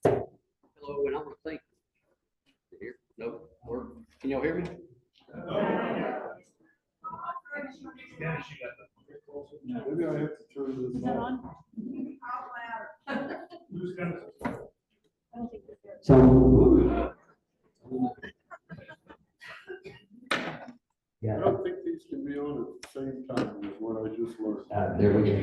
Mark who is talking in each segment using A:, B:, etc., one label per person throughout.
A: Hello, and I want to thank here. No, work. Can y'all hear me?
B: Maybe I have to turn this on.
A: So,
B: I don't think these can be on at the same time is what I just learned.
A: there we go.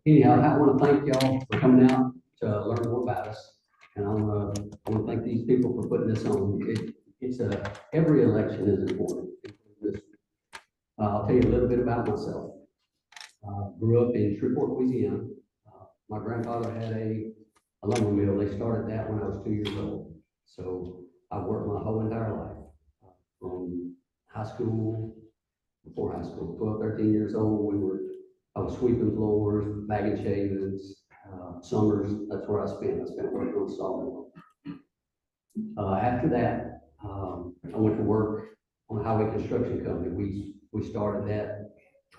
A: Anyhow, I want to thank y'all for coming out to learn more about us. And I want to thank these people for putting this on. Every election is important. I'll tell you a little bit about myself. Grew up in Shreveport, Louisiana. My grandfather had a lumber mill. They started that when I was 2 years old. So I worked my whole entire life. From high school, before high school, 12, 13 years old, I was sweeping floors, bagging shavings, summers, that's where I spent working on sawmill. After that, I went to work on a highway construction company. We started that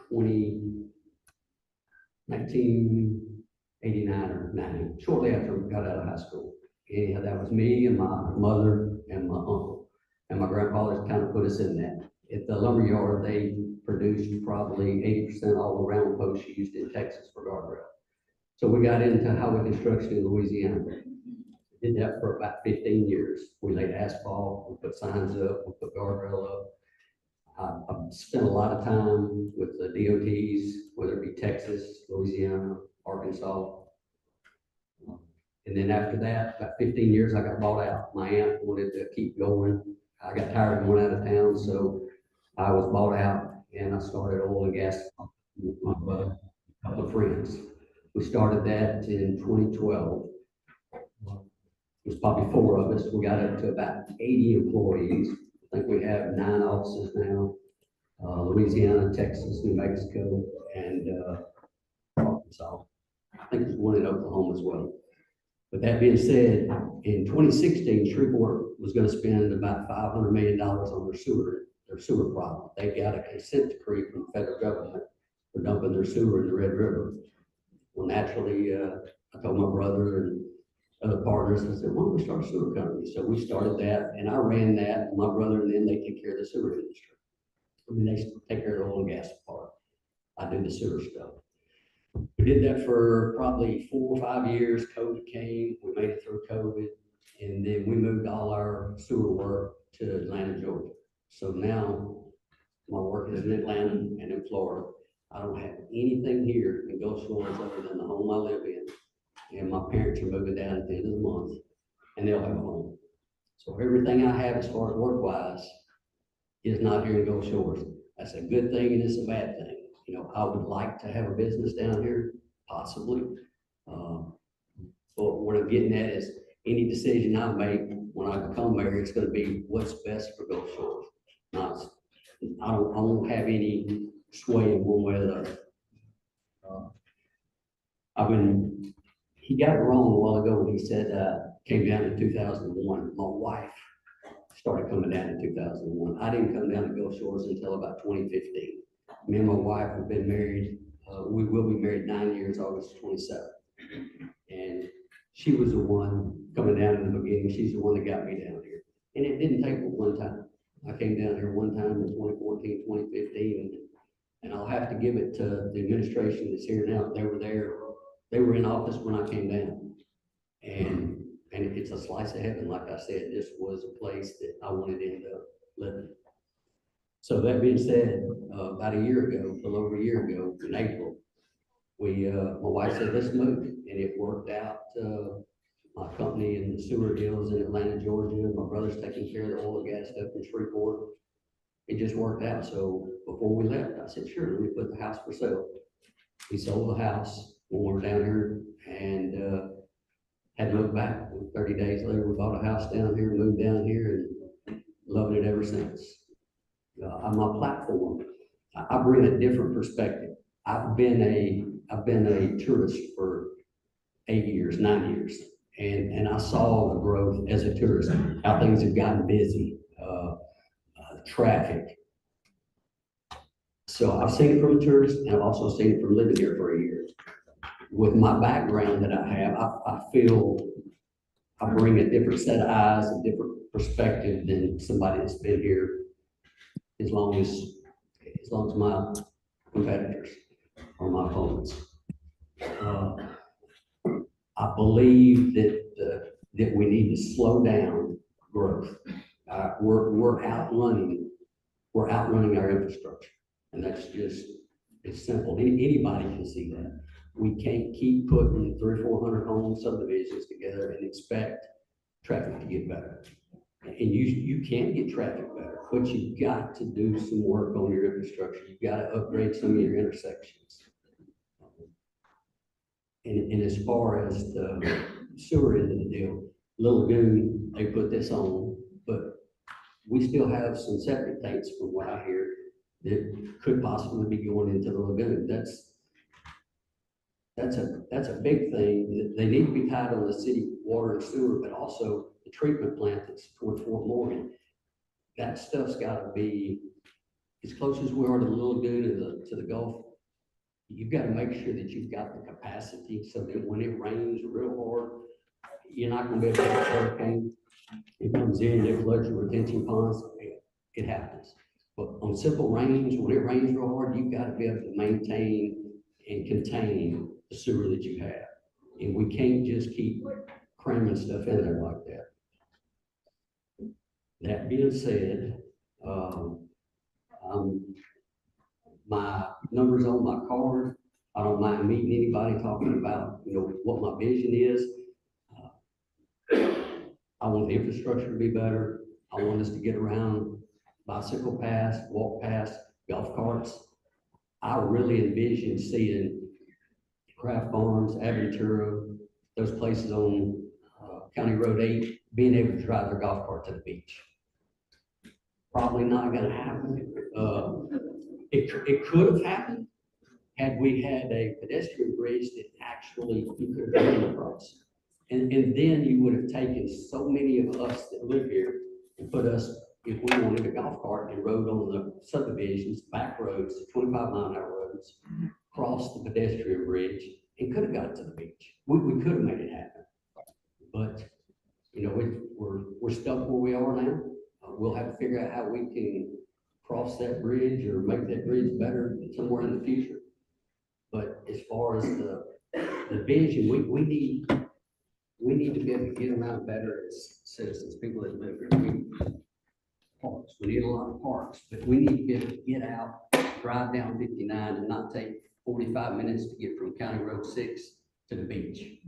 A: 1989 or 90, shortly after we got out of high school. And that was me and my mother and my uncle. And my grandfather kind of put us in that. At the lumber yard, they produced probably 80% all the round posts used in Texas for guardrail. So we got into highway construction in Louisiana. Did that for about 15 years. We laid asphalt, we put signs up, we put guardrail up. I spent a lot of time with the DOTs, whether it be Texas, Louisiana, Arkansas. And then after that, about 15 years, I got bought out. My aunt wanted to keep going. I got tired of going out of town, so I was bought out and I started oil and gas with my couple of friends. We started that in 2012. There's probably 4 of us. We got up to about 80 employees. I think we have 9 offices now, Louisiana, Texas, New Mexico, and Arkansas. I think there's one in Oklahoma as well. But that being said, in 2016, Shreveport was going to spend about $500 million on their sewer problem. They got a consent decree from the federal government for dumping their sewer in the Red River. Well, naturally, I told my brother and other partners, I said, why don't we start a sewer company? So we started that, and I ran that. My brother and them, they take care of the sewer industry. I mean, they take care of the oil and gas part. I do the sewer stuff. We did that for probably 4 or 5 years. COVID came, we made it through COVID, and then we moved all our sewer work to Atlanta, Georgia. So now my work is in Atlanta and in Florida. I don't have anything here in Gulf Shores other than the home I live in. And my parents are moving down at the end of the month, and they'll have a home. So everything I have as far as work-wise is not here in Gulf Shores. That's a good thing and it's a bad thing. You know, I would like to have a business down here, possibly. But what I'm getting at is any decision I make when I become mayor, it's going to be what's best for Gulf Shores. I won't have any sway in one way or the other. He got it wrong a while ago when he said came down in 2001. My wife started coming down in 2001. I didn't come down to Gulf Shores until about 2015. Me and my wife have been married. We will be married 9 years, August 27th. And she was the one coming down in the beginning. She's the one that got me down here. And it didn't take but one time. I came down here one time in 2014, 2015, and I'll have to give it to the administration that's here now. They were there. They were in office when I came down. And it's a slice of heaven. Like I said, this was a place that I wanted to end up living. So that being said, about a year ago, a little over a year ago, in April, my wife said, let's move. And it worked out. My company and the sewer deals in Atlanta, Georgia. My brother's taking care of the oil and gas stuff in Shreveport. It just worked out. So before we left, I said, sure, let me put the house for sale. We sold the house when we were down here and had to look back. 30 days later, we bought a house down here, moved down here, and loving it ever since. On my platform, I bring a different perspective. I've been a tourist for 8 years, 9 years, and I saw the growth as a tourist, how things have gotten busy, traffic. So I've seen it from a tourist, and I've also seen it from living here for a year. with my background that I have, I feel I bring a different set of eyes, a different perspective than somebody that's been here as long as my competitors or my opponents. I believe that we need to slow down growth. We're outrunning our infrastructure, and that's just, it's simple. Anybody can see that. We can't keep putting 300 or 400 home subdivisions together and expect traffic to get better. And you can get traffic better, but you've got to do some work on your infrastructure. You've got to upgrade some of your intersections. And as far as the sewer end of the deal, Little Lagoon, they put this on, but we still have some septic tanks, from what I hear, that could possibly be going into the lagoon. That's a big thing. They need to be tied on the city water and sewer, but also the treatment plant that's towards Fort Morgan. That stuff's gotta be as close as we are to the Little Lagoon to the Gulf. You've got to make sure that you've got the capacity so that when it rains real hard, you're not gonna be able to have a hurricane. It comes in, it floods your retention ponds. It happens. But on simple rains, when it rains real hard, you've got to be able to maintain and contain the sewer that you have. And we can't just keep cramming stuff in there like that. That being said, my number's on my card. I don't mind meeting anybody, talking about, what my vision is. I want the infrastructure to be better. I want us to get around bicycle paths, walk paths, golf carts. I really envision seeing Craft Farms, Aventura, those places on County Road 8, being able to drive their golf cart to the beach. Probably not gonna happen. It could have happened had we had a pedestrian bridge that actually you could have gone across. And then you would have taken so many of us that live here and put us, if we wanted a golf cart and rode on the subdivisions, back roads, 25-mile-an-hour roads, crossed the pedestrian bridge, and could have got to the beach. We could have made it happen. But, we're stuck where we are now. We'll have to figure out how we can cross that bridge or make that bridge better somewhere in the future. But as far as the vision, we need to be able to get around better as citizens, people that live here. We need parks. We need a lot of parks, but we need to be able to get out, drive down 59 and not take 45 minutes to get from County Road 6 to the beach.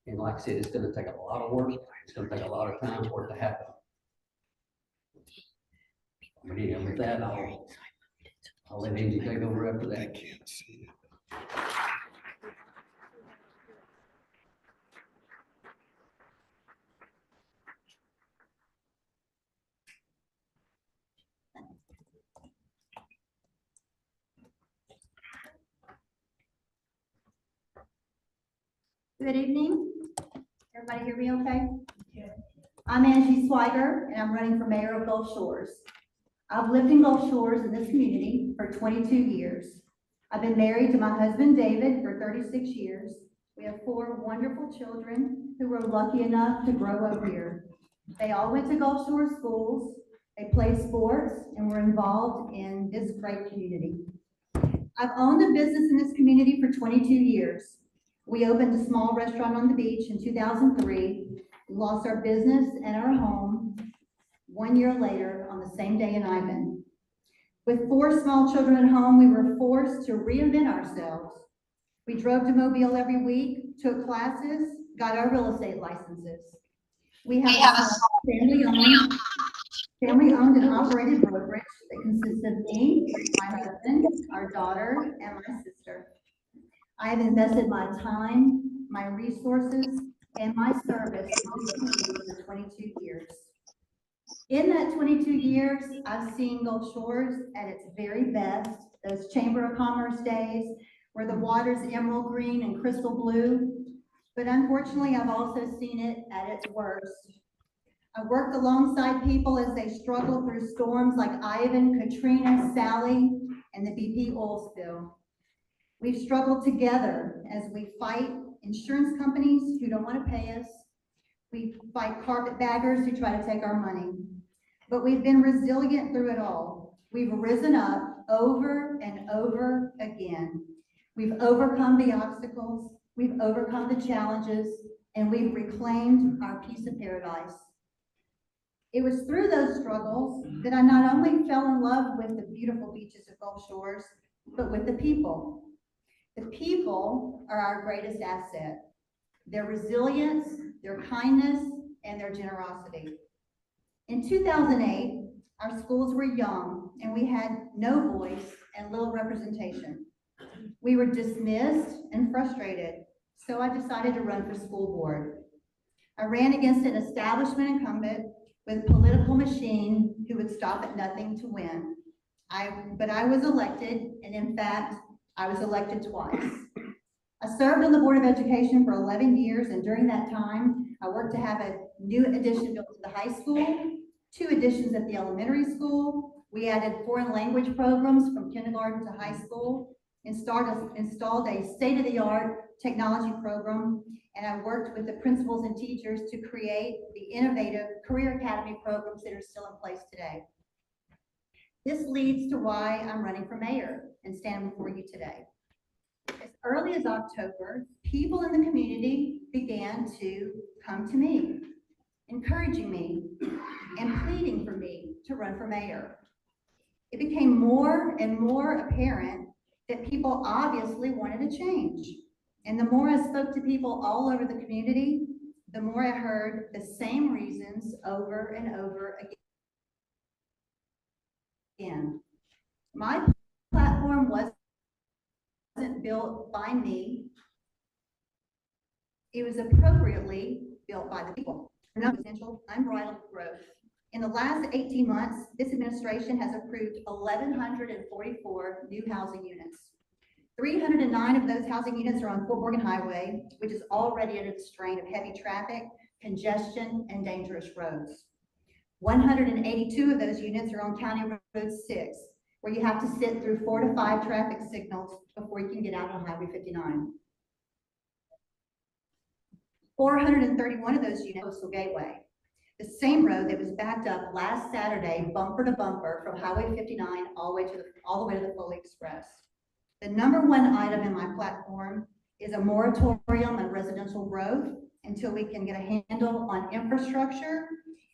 A: And like I said, it's gonna take a lot of work. It's gonna take a lot of time for it to happen. But with that, I'll let Angie take over after that.
C: Good evening. Everybody hear me okay? Yeah. I'm Angie Swiger, and I'm running for mayor of Gulf Shores. I've lived in Gulf Shores in this community for 22 years. I've been married to my husband, David, for 36 years. We have 4 wonderful children who were lucky enough to grow up here. They all went to Gulf Shores schools, they played sports, and were involved in this great community. I've owned a business in this community for 22 years. We opened a small restaurant on the beach in 2003. We lost our business and our home 1 year later on the same day in Ivan. With 4 small children at home, we were forced to reinvent ourselves. We drove to Mobile every week, took classes, got our real estate licenses. We have a family-owned and operated brokerage that consists of me, my husband, our daughter, and my sister. I have invested my time, my resources, and my service in this community for 22 years. In that 22 years, I've seen Gulf Shores at its very best, those Chamber of Commerce days where the water's emerald green and crystal blue. But unfortunately, I've also seen it at its worst. I've worked alongside people as they struggle through storms like Ivan, Katrina, Sally, and the BP oil spill. We've struggled together as we fight insurance companies who don't want to pay us. We fight carpetbaggers who try to take our money. But we've been resilient through it all. We've risen up over and over again. We've overcome the obstacles, we've overcome the challenges, and we've reclaimed our piece of paradise. It was through those struggles that I not only fell in love with the beautiful beaches of Gulf Shores, but with the people. The people are our greatest asset. Their resilience, their kindness, and their generosity. In 2008, our schools were young and we had no voice and little representation. We were dismissed and frustrated, so I decided to run for school board. I ran against an establishment incumbent with a political machine who would stop at nothing to win. But I was elected, and in fact, I was elected twice. I served on the Board of Education for 11 years, and during that time, I worked to have a new addition built to the high school, 2 additions at the elementary school. We added foreign language programs from kindergarten to high school, installed a state-of-the-art technology program, and I worked with the principals and teachers to create the innovative Career Academy programs that are still in place today. This leads to why I'm running for mayor and standing before you today. As early as October, people in the community began to come to me, encouraging me and pleading for me to run for mayor. It became more and more apparent that people obviously wanted a change. And the more I spoke to people all over the community, the more I heard the same reasons over and over again. My platform wasn't built by me. It was appropriately built by the people. Potential unbridled growth. In the last 18 months, this administration has approved 1,144 new housing units. 309 of those housing units are on Fort Morgan Highway, which is already under the strain of heavy traffic, congestion, and dangerous roads. 182 of those units are on County Road 6, where you have to sit through 4 to 5 traffic signals before you can get out on Highway 59. 431 of those units are Coastal Gateway, the same road that was backed up last Saturday, bumper to bumper, from Highway 59 all the way to the Foley Express. The number 1 item in my platform is a moratorium on residential growth until we can get a handle on infrastructure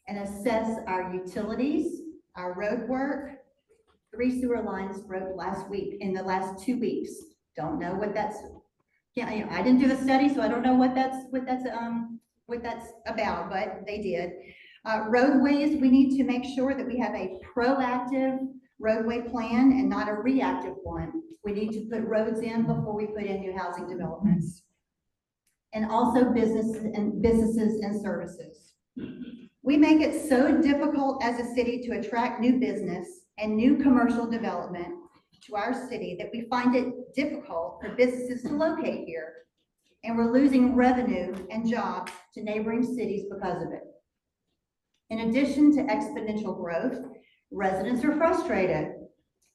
C: and assess our utilities, our road work. 3 sewer lines broke in the last 2 weeks. Don't know what that's. Yeah, I didn't do the study, so I don't know what that's about, but they did. Roadways, we need to make sure that we have a proactive roadway plan and not a reactive one. We need to put roads in before we put in new housing developments. And also businesses and services. We make it so difficult as a city to attract new business and new commercial development to our city that we find it difficult for businesses to locate here. And we're losing revenue and jobs to neighboring cities because of it. In addition to exponential growth, residents are frustrated.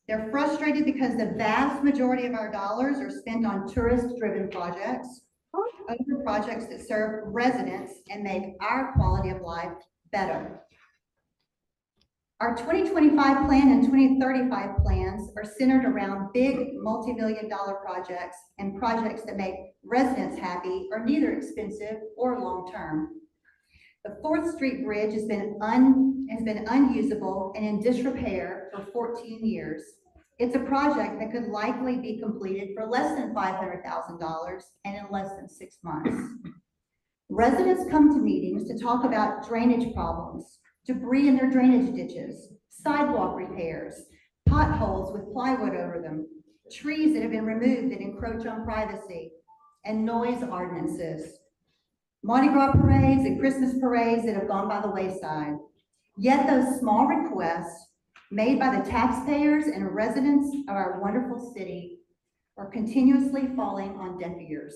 C: They're frustrated because the vast majority of our dollars are spent on tourist-driven projects, over projects that serve residents and make our quality of life better. Our 2025 plan and 2035 plans are centered around big multi-million-dollar projects, and projects that make residents happy are neither expensive or long-term. The 4th Street Bridge has been unusable and in disrepair for 14 years. It's a project that could likely be completed for less than $500,000 and in less than 6 months. Residents come to meetings to talk about drainage problems, debris in their drainage ditches, sidewalk repairs, potholes with plywood over them, trees that have been removed that encroach on privacy, and noise ordinances. Mardi Gras parades and Christmas parades that have gone by the wayside. Yet those small requests made by the taxpayers and residents of our wonderful city are continuously falling on deaf ears.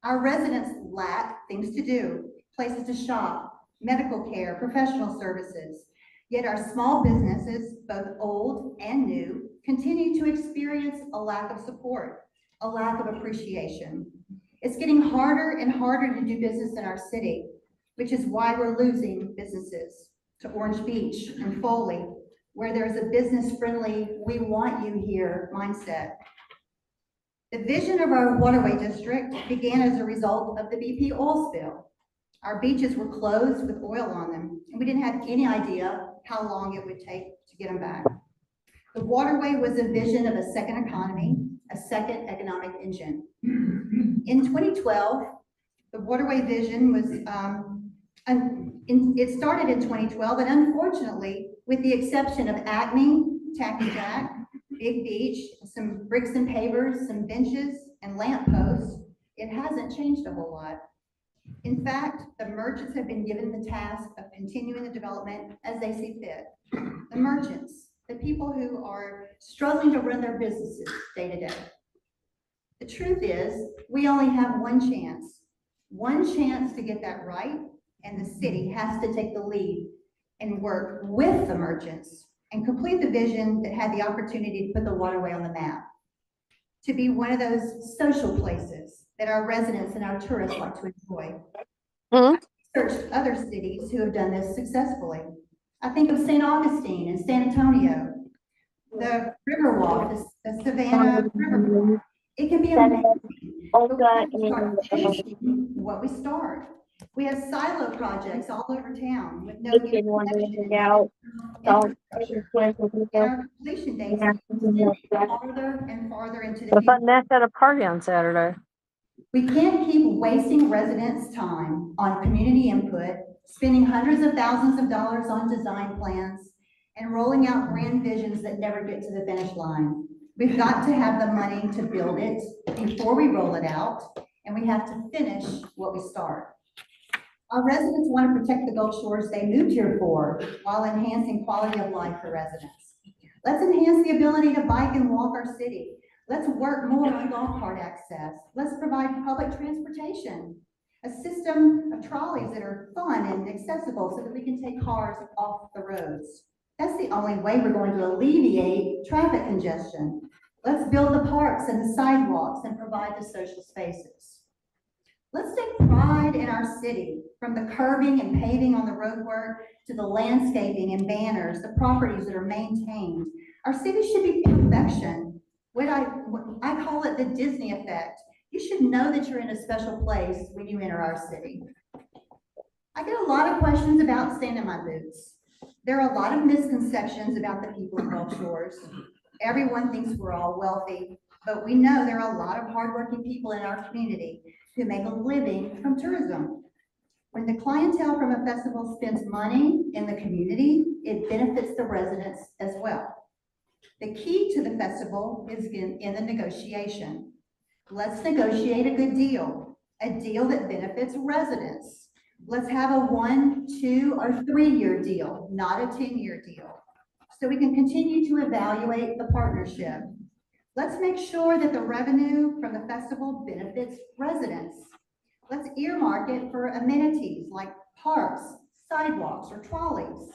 C: Our residents lack things to do, places to shop, medical care, professional services. Yet our small businesses, both old and new, continue to experience a lack of support, a lack of appreciation. It's getting harder and harder to do business in our city, which is why we're losing businesses to Orange Beach and Foley, where there's a business-friendly, we want you here mindset. The vision of our waterway district began as a result of the BP oil spill. Our beaches were closed with oil on them, and we didn't have any idea how long it would take to get them back. The waterway was a vision of a second economy, a second economic engine. In 2012, the waterway vision was, it started in 2012, and unfortunately, with the exception of Acme, Tacky Jack, Big Beach, some bricks and pavers, some benches and lamp posts, it hasn't changed a whole lot. In fact, the merchants have been given the task of continuing the development as they see fit. The merchants, the people who are struggling to run their businesses day to day. The truth is, we only have one chance to get that right, and the city has to take the lead and work with the merchants and complete the vision that had the opportunity to put the waterway on the map, to be one of those social places that our residents and our tourists like to enjoy. I've researched other cities who have done this successfully. I think of St. Augustine and San Antonio, the Riverwalk, the Savannah Riverwalk. It can be amazing, but we have to start finishing what we start. We have silo projects all over town with no interconnection. Our completion dates are farther and farther into the future.
D: That's at a party on Saturday.
C: We can't keep wasting residents' time on community input, spending hundreds of thousands of dollars on design plans, and rolling out grand visions that never get to the finish line. We've got to have the money to build it before we roll it out, and we have to finish what we start. Our residents want to protect the Gulf Shores they moved here for, while enhancing quality of life for residents. Let's enhance the ability to bike and walk our city. Let's work more on golf cart access. Let's provide public transportation, a system of trolleys that are fun and accessible so that we can take cars off the roads. That's the only way we're going to alleviate traffic congestion. Let's build the parks and the sidewalks and provide the social spaces. Let's take pride in our city, from the curbing and paving on the roadwork to the landscaping and banners, the properties that are maintained. Our city should be perfection. What I call it the Disney effect. You should know that you're in a special place when you enter our city. I get a lot of questions about staying in my boots. There are a lot of misconceptions about the people of Gulf Shores. Everyone thinks we're all wealthy, but we know there are a lot of hardworking people in our community who make a living from tourism. When the clientele from a festival spends money in the community, it benefits the residents as well. The key to the festival is in the negotiation. Let's negotiate a good deal, a deal that benefits residents. Let's have a 1, 2, or 3-year deal, not a 10-year deal, so we can continue to evaluate the partnership. Let's make sure that the revenue from the festival benefits residents. Let's earmark it for amenities like parks, sidewalks, or trolleys.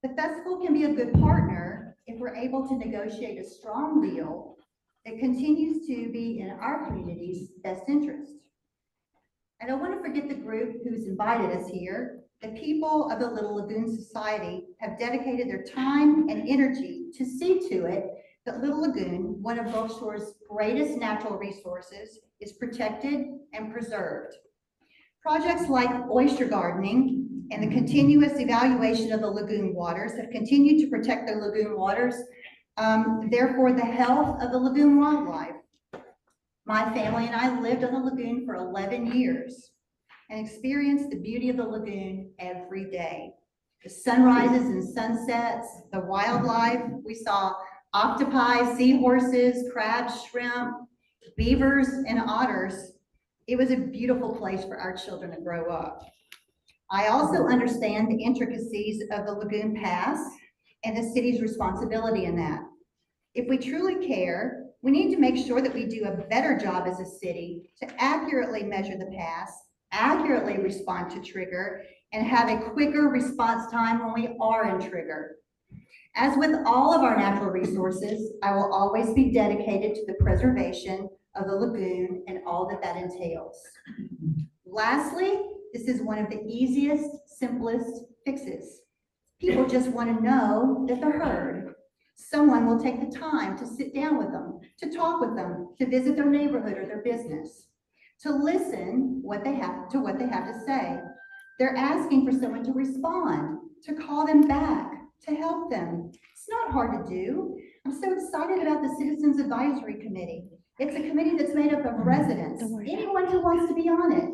C: The festival can be a good partner if we're able to negotiate a strong deal that continues to be in our community's best interest. I don't want to forget the group who's invited us here. The people of the Little Lagoon Society have dedicated their time and energy to see to it that Little Lagoon, one of Gulf Shore's greatest natural resources, is protected and preserved. Projects like oyster gardening and the continuous evaluation of the lagoon waters have continued to protect the lagoon waters, therefore the health of the lagoon wildlife. My family and I lived on the lagoon for 11 years and experienced the beauty of the lagoon every day. The sunrises and sunsets, the wildlife, we saw octopi, seahorses, crabs, shrimp, beavers, and otters. It was a beautiful place for our children to grow up. I also understand the intricacies of the Lagoon Pass and the city's responsibility in that. If we truly care, we need to make sure that we do a better job as a city to accurately measure the pass, accurately respond to trigger, and have a quicker response time when we are in trigger. As with all of our natural resources, I will always be dedicated to the preservation of the lagoon and all that that entails. Lastly, this is one of the easiest, simplest fixes. People just want to know that they're heard. Someone will take the time to sit down with them, to talk with them, to visit their neighborhood or their business, to listen to what they have to say. They're asking for someone to respond, to call them back, to help them. It's not hard to do. I'm so excited about the Citizens Advisory Committee. It's a committee that's made up of residents, anyone who wants to be on it,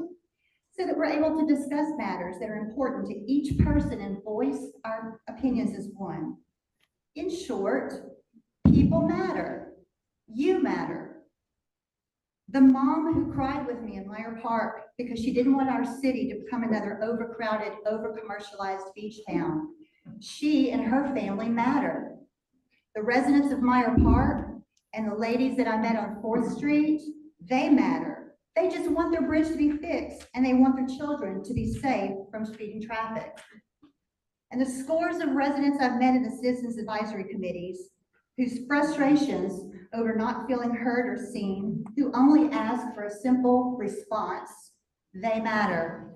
C: so that we're able to discuss matters that are important to each person and voice our opinions as one. In short, people matter. You matter. The mom who cried with me in Meyer Park because she didn't want our city to become another overcrowded, over-commercialized beach town. She and her family matter. The residents of Meyer Park and the ladies that I met on 4th Street, they matter. They just want their bridge to be fixed and they want their children to be safe from speeding traffic. And the scores of residents I've met in the Citizens Advisory Committees whose frustrations over not feeling heard or seen, who only ask for a simple response, they matter.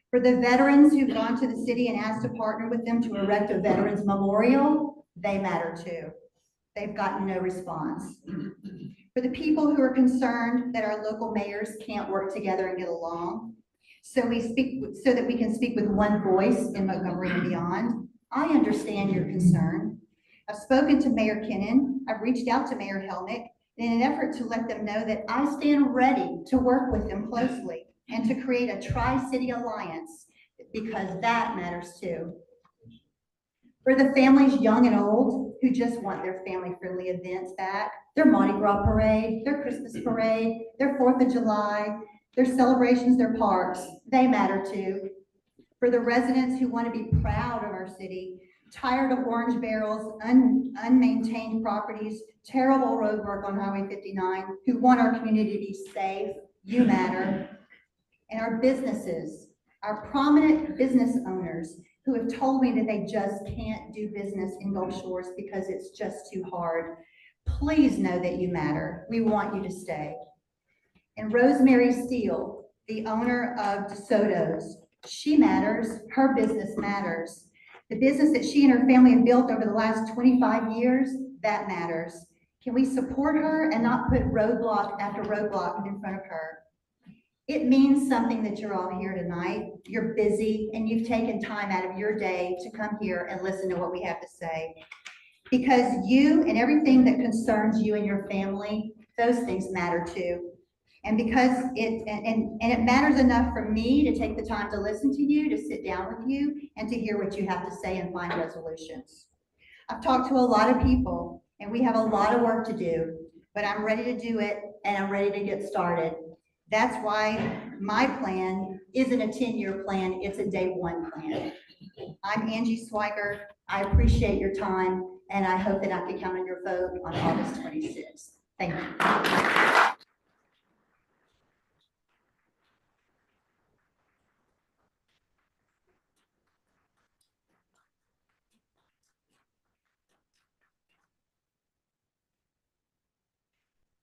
C: For the veterans who've gone to the city and asked to partner with them to erect a veterans memorial, they matter too. They've gotten no response. For the people who are concerned that our local mayors can't work together and get along, so that we can speak with one voice in Montgomery and beyond, I understand your concern. I've spoken to Mayor Kinnon. I've reached out to Mayor Helmick in an effort to let them know that I stand ready to work with them closely and to create a tri-city alliance, because that matters too. For the families young and old who just want their family-friendly events back, their Mardi Gras parade, their Christmas parade, their 4th of July, their celebrations, their parks, they matter too. For the residents who want to be proud of our city, tired of orange barrels, unmaintained properties, terrible road work on Highway 59, who want our community to be safe, you matter. And our businesses, our prominent business owners who have told me that they just can't do business in Gulf Shores because it's just too hard. Please know that you matter. We want you to stay. And Rosemary Steele, the owner of DeSoto's, she matters, her business matters. The business that she and her family have built over the last 25 years, that matters. Can we support her and not put roadblock after roadblock in front of her? It means something that you're all here tonight. You're busy and you've taken time out of your day to come here and listen to what we have to say. Because you and everything that concerns you and your family, those things matter too. And because it matters enough for me to take the time to listen to you, to sit down with you, and to hear what you have to say and find resolutions. I've talked to a lot of people, and we have a lot of work to do, but I'm ready to do it, and I'm ready to get started. That's why my plan isn't a 10-year plan, it's a day one plan. I'm Angie Swiger. I appreciate your time, and I hope that I can count on your vote on August 26th. Thank you.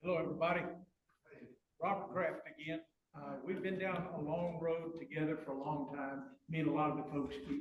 E: Hello, everybody. Robert Kraft again. We've been down a long road together for a long time. Me and a lot of the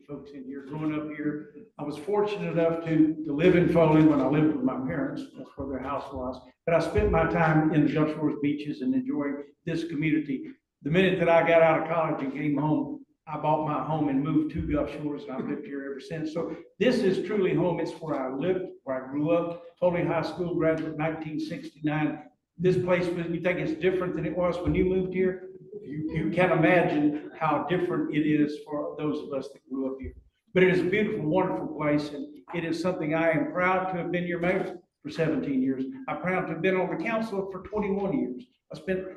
E: folks in here. Growing up here, I was fortunate enough to live in Foley when I lived with my parents. That's where their house was. But I spent my time in the Gulf Shores beaches and enjoying this community. The minute that I got out of college and came home, I bought my home and moved to Gulf Shores, and I've lived here ever since. So this is truly home. It's where I lived, where I grew up. Foley High School graduate, 1969. This place, you think it's different than it was when you moved here? You can't imagine how different it is for those of us that grew up here. But it is a beautiful, wonderful place, and it is something I am proud to have been your mayor for 17 years. I'm proud to have been on the council for 21 years. I spent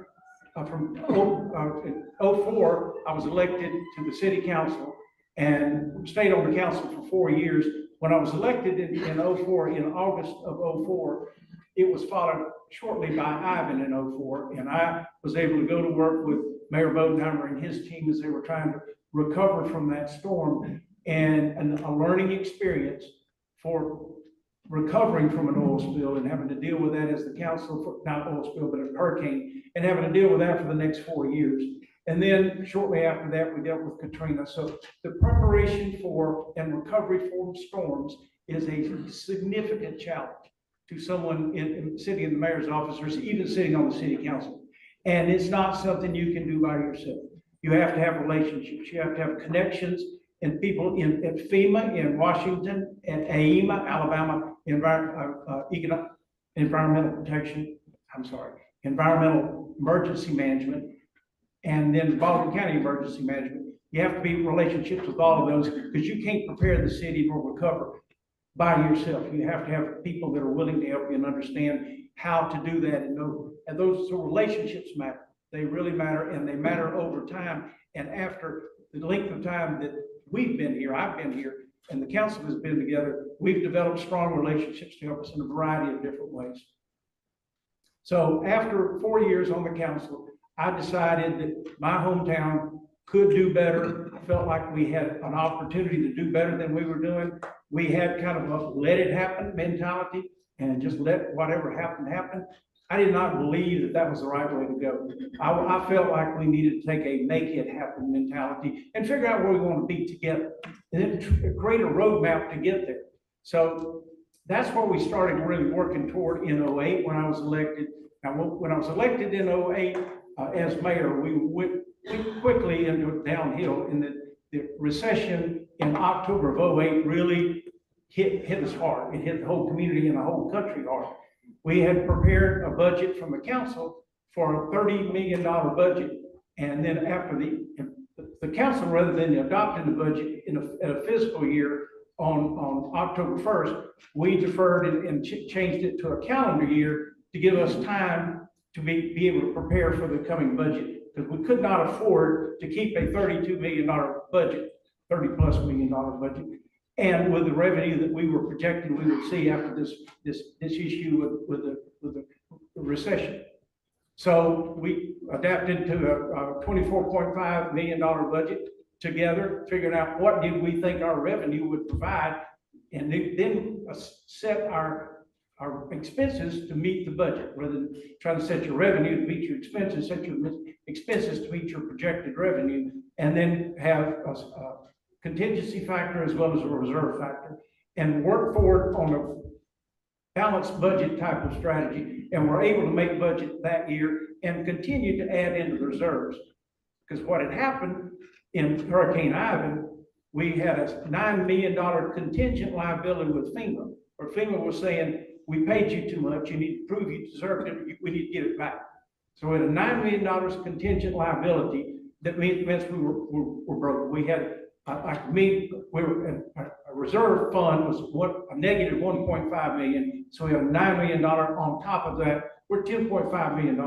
E: from 04, I was elected to the city council and stayed on the council for 4 years. When I was elected in 04, in August of 04, it was followed shortly by Ivan in 04, and I was able to go to work with Mayor Bodenheimer and his team as they were trying to recover from that storm, and a learning experience for recovering from an oil spill and having to deal with that as the council, not oil spill, but a hurricane, and having to deal with that for the next 4 years. And then shortly after that, we dealt with Katrina. So the preparation for and recovery from storms is a significant challenge to someone sitting in the mayor's office or even sitting on the city council. And it's not something you can do by yourself. You have to have relationships. You have to have connections and people at FEMA in Washington, and AEMA, Alabama, environmental protection, environmental emergency management, and then Baldwin County Emergency Management. You have to be in relationships with all of those because you can't prepare the city for recovery by yourself. You have to have people that are willing to help you and understand how to do that and know. And those relationships matter. They really matter, and they matter over time. And after the length of time that we've been here, I've been here, and the council has been together, we've developed strong relationships to help us in a variety of different ways. So after 4 years on the council, I decided that my hometown could do better. I felt like we had an opportunity to do better than we were doing. We had kind of a let it happen mentality and just let whatever happen, happen. I did not believe that that was the right way to go. I felt like we needed to take a make it happen mentality and figure out where we want to be together and then create a roadmap to get there. So that's what we started really working toward in 08 when I was elected. Now, when I was elected in 08 as mayor, we went quickly into downhill, and the recession in October of 08 really hit us hard. It hit the whole community and the whole country hard. We had prepared a budget from the council for a $30 million budget. And then after the council, rather than adopting the budget in a fiscal year on October 1st, we deferred and changed it to a calendar year to give us time to be able to prepare for the coming budget. Because we could not afford to keep a $32 million budget, $30+ million budget. And with the revenue that we were projecting we would see after this issue with the recession. So we adapted to a $24.5 million budget together, figuring out what did we think our revenue would provide, and then set our expenses to meet the budget, rather than trying to set your revenue to meet your expenses, set your expenses to meet your projected revenue, and then have a contingency factor as well as a reserve factor, and work forward on a balanced budget type of strategy. And we're able to make budget that year and continue to add into the reserves. Because what had happened in Hurricane Ivan, we had a $9 million contingent liability with FEMA, where FEMA was saying, we paid you too much, you need to prove you deserved it, we need to get it back. So we had a $9 million contingent liability that means we were broke. We had a reserve fund was a negative 1.5 million. So we have $9 million on top of that. We're $10.5 million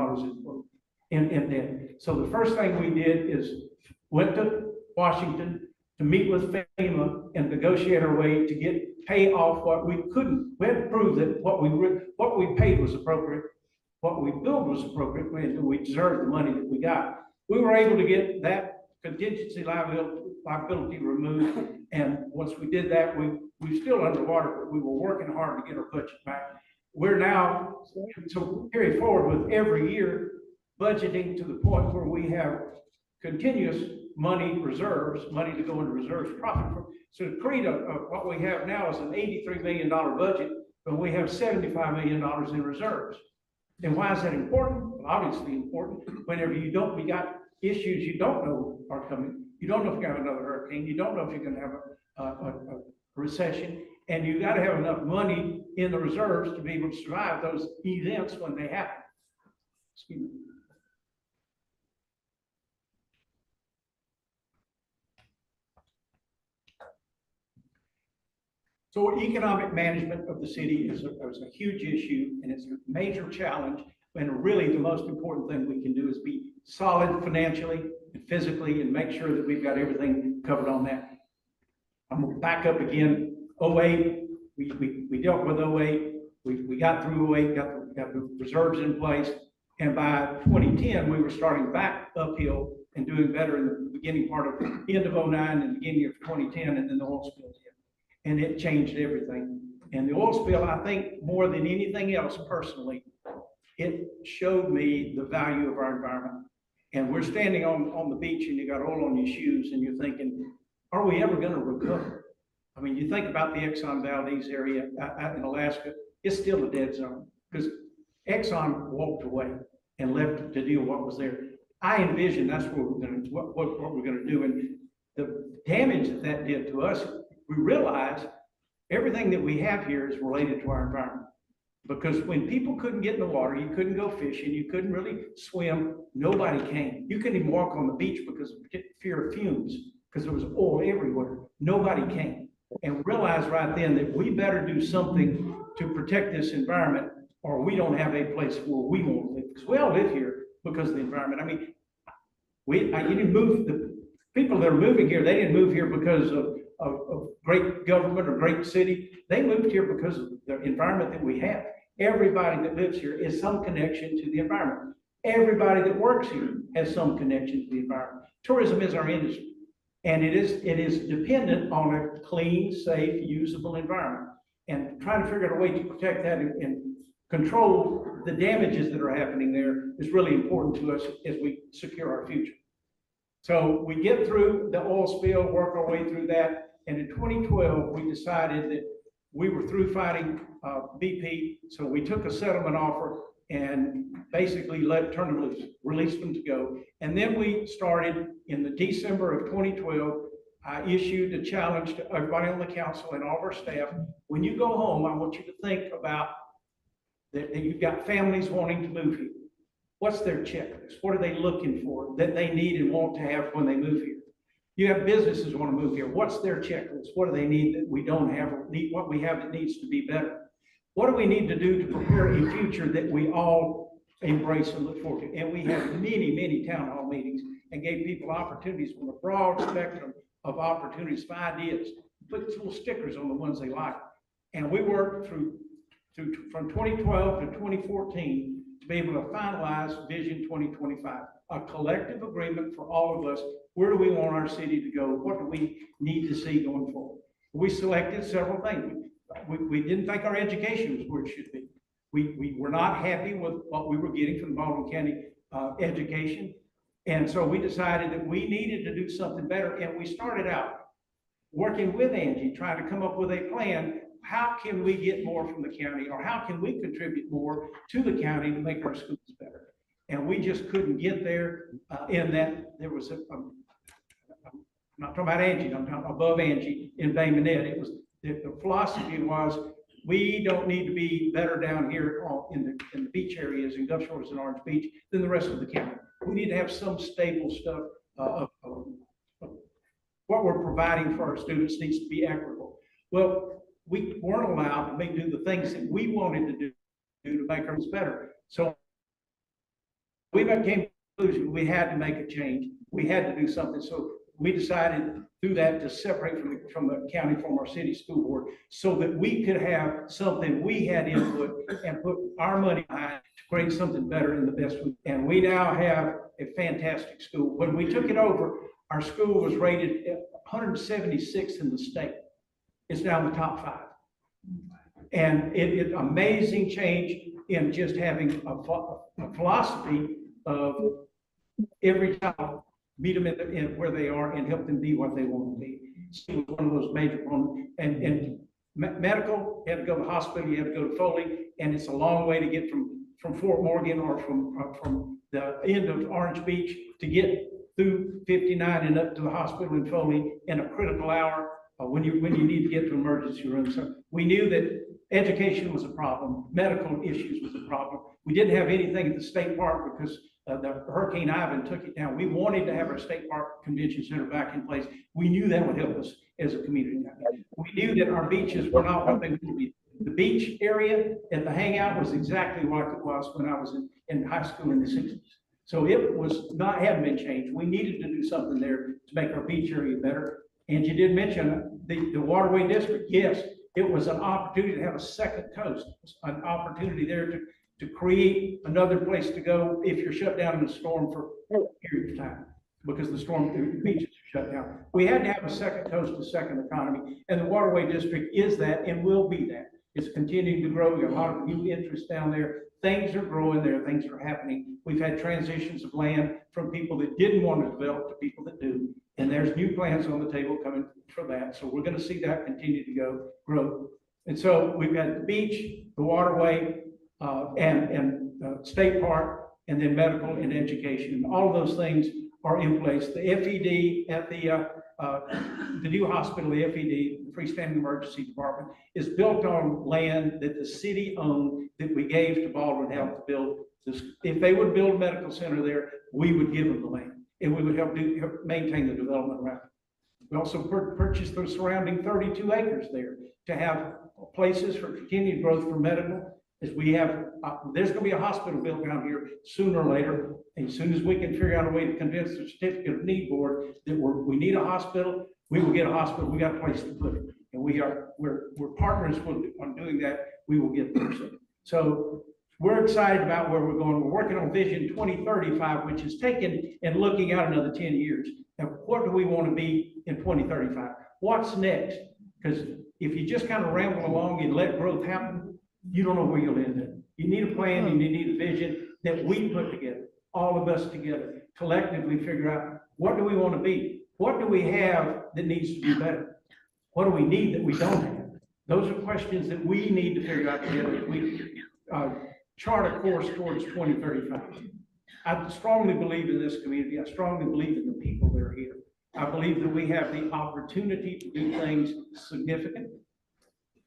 E: in debt. So the first thing we did is went to Washington to meet with FEMA and negotiate our way to pay off what we couldn't. We had to prove that what we paid was appropriate, what we billed was appropriate, and we deserved the money that we got. We were able to get that contingency liability removed, and once we did that, we still underwater, but we were working hard to get our budget back. We're now, so carry forward with every year budgeting to the point where we have continuous money reserves, money to go into reserves profit for. So to create what we have now is an $83 million budget, but we have $75 million in reserves. And why is that important? Well, obviously important. Whenever we got issues you don't know are coming. You don't know if you're going to have another hurricane. You don't know if you're going to have a recession. And you got to have enough money in the reserves to be able to survive those events when they happen. Excuse me. So economic management of the city is a huge issue, and it's a major challenge. And really the most important thing we can do is be solid financially and physically and make sure that we've got everything covered on that. I'm going to back up again. 08, we dealt with 08. We got through 08, got the reserves in place. And by 2010, we were starting back uphill and doing better in the beginning part of the end of 09 and beginning of 2010, and then the oil spill hit. And it changed everything. And the oil spill, I think more than anything else personally, it showed me the value of our environment. And we're standing on the beach and you got oil on your shoes and you're thinking, are we ever gonna recover? I mean, you think about the Exxon Valdez area out in Alaska, it's still a dead zone because Exxon walked away and left to deal with what was there. I envision that's what we're gonna, what we're gonna do. And the damage that that did to us, we realized everything that we have here is related to our environment. Because when people couldn't get in the water, you couldn't go fishing, you couldn't really swim, nobody came. You couldn't even walk on the beach because of fear of fumes, because there was oil everywhere. Nobody came. And we realized right then that we better do something to protect this environment, or we don't have a place where we want to live. Because we all live here because of the environment. I mean, you didn't move, the people that are moving here, they didn't move here because of great government or great city. They moved here because of the environment that we have. Everybody that lives here is some connection to the environment. Everybody that works here has some connection to the environment. Tourism is our industry, and it is dependent on a clean, safe, usable environment. And trying to figure out a way to protect that and control the damages that are happening there is really important to us as we secure our future. So we get through the oil spill, work our way through that, and in 2012, we decided that we were through fighting BP, so we took a settlement offer and basically turned them loose, released them to go. And then we started in the December of 2012, I issued a challenge to everybody on the council and all of our staff. When you go home, I want you to think about that you've got families wanting to move here. What's their checklist? What are they looking for that they need and want to have when they move here? You have businesses who want to move here. What's their checklist? What do they need that we don't have, or need what we have that needs to be better? What do we need to do to prepare a future that we all embrace and look forward to? And we had many, many town hall meetings and gave people opportunities from a broad spectrum of opportunities for ideas. Put little stickers on the ones they like. And we worked through from 2012 to 2014 to be able to finalize Vision 2025, a collective agreement for all of us. Where do we want our city to go? What do we need to see going forward? We selected several things. We didn't think our education was where it should be. We were not happy with what we were getting from the Baldwin County education. And so we decided that we needed to do something better. And we started out working with Angie, trying to come up with a plan. How can we get more from the county, or how can we contribute more to the county to make our schools better? And we just couldn't get there in that there was I'm not talking about Angie, I'm talking above Angie in Bay Minette. It was, the philosophy was, we don't need to be better down here in the beach areas in Gulf Shores and Orange Beach than the rest of the county. We need to have some stable stuff of what we're providing for our students needs to be equitable. Well, we weren't allowed to do the things that we wanted to do to make ours better. So we came to the conclusion we had to make a change. We had to do something. So we decided through that to separate from the county, from our city school board, so that we could have something we had input and put our money behind to create something better in the best way. And we now have a fantastic school. When we took it over, our school was rated 176th in the state. It's now in the top 5. And it's amazing change in just having a philosophy of every child, meet them in where they are and help them be what they want to be. It was one of those major problems. And medical, you had to go to the hospital, you had to go to Foley, and it's a long way to get from Fort Morgan or from the end of Orange Beach to get through 59 and up to the hospital in Foley in a critical hour when you need to get to emergency room. So we knew that education was a problem, medical issues was a problem. We didn't have anything at the state park because the Hurricane Ivan took it down. We wanted to have our state park convention center back in place. We knew that would help us as a community. We knew that our beaches were not what they would be. The beach area and the hangout was exactly like it was when I was in high school in the 60s. So it was not, hadn't been changed. We needed to do something there to make our beach area better. And you did mention the waterway district. Yes, it was an opportunity to have a second coast, an opportunity there to create another place to go if you're shut down in a storm for a period of time, because the beaches are shut down. We had to have a second coast, a second economy, and the waterway district is that and will be that. It's continuing to grow. We got a lot of new interest down there. Things are growing there. Things are happening. We've had transitions of land from people that didn't want to develop to people that do. And there's new plans on the table coming for that. So we're going to see that continue to grow. And so we've got the beach, the waterway, and state park, and then medical and education. And all of those things are in place. The FED at the new hospital, the FED, the Freestanding Emergency Department, is built on land that the city owned that we gave to Baldwin Health to build. This, if they would build a medical center there, we would give them the land, and we would help maintain the development around it. We also purchased the surrounding 32 acres there to have places for continued growth for medical. As we have, there's going to be a hospital built down here sooner or later. And as soon as we can figure out a way to convince the certificate of need board that we need a hospital, we will get a hospital. We got a place to put it, and we're partners on doing that. We will get there. So we're excited about where we're going. We're working on Vision 2035, which is taking and looking out another 10 years. Now, what do we want to be in 2035? What's next? Because if you just kind of ramble along and let growth happen, you don't know where you'll end up. You need a plan, and you need a vision that we put together, all of us together, collectively figure out, what do we want to be? What do we have that needs to be better? What do we need that we don't have? Those are questions that we need to figure out together. We chart a course towards 2035. I strongly believe in this community. I strongly believe in the people that are here. I believe that we have the opportunity to do things significant.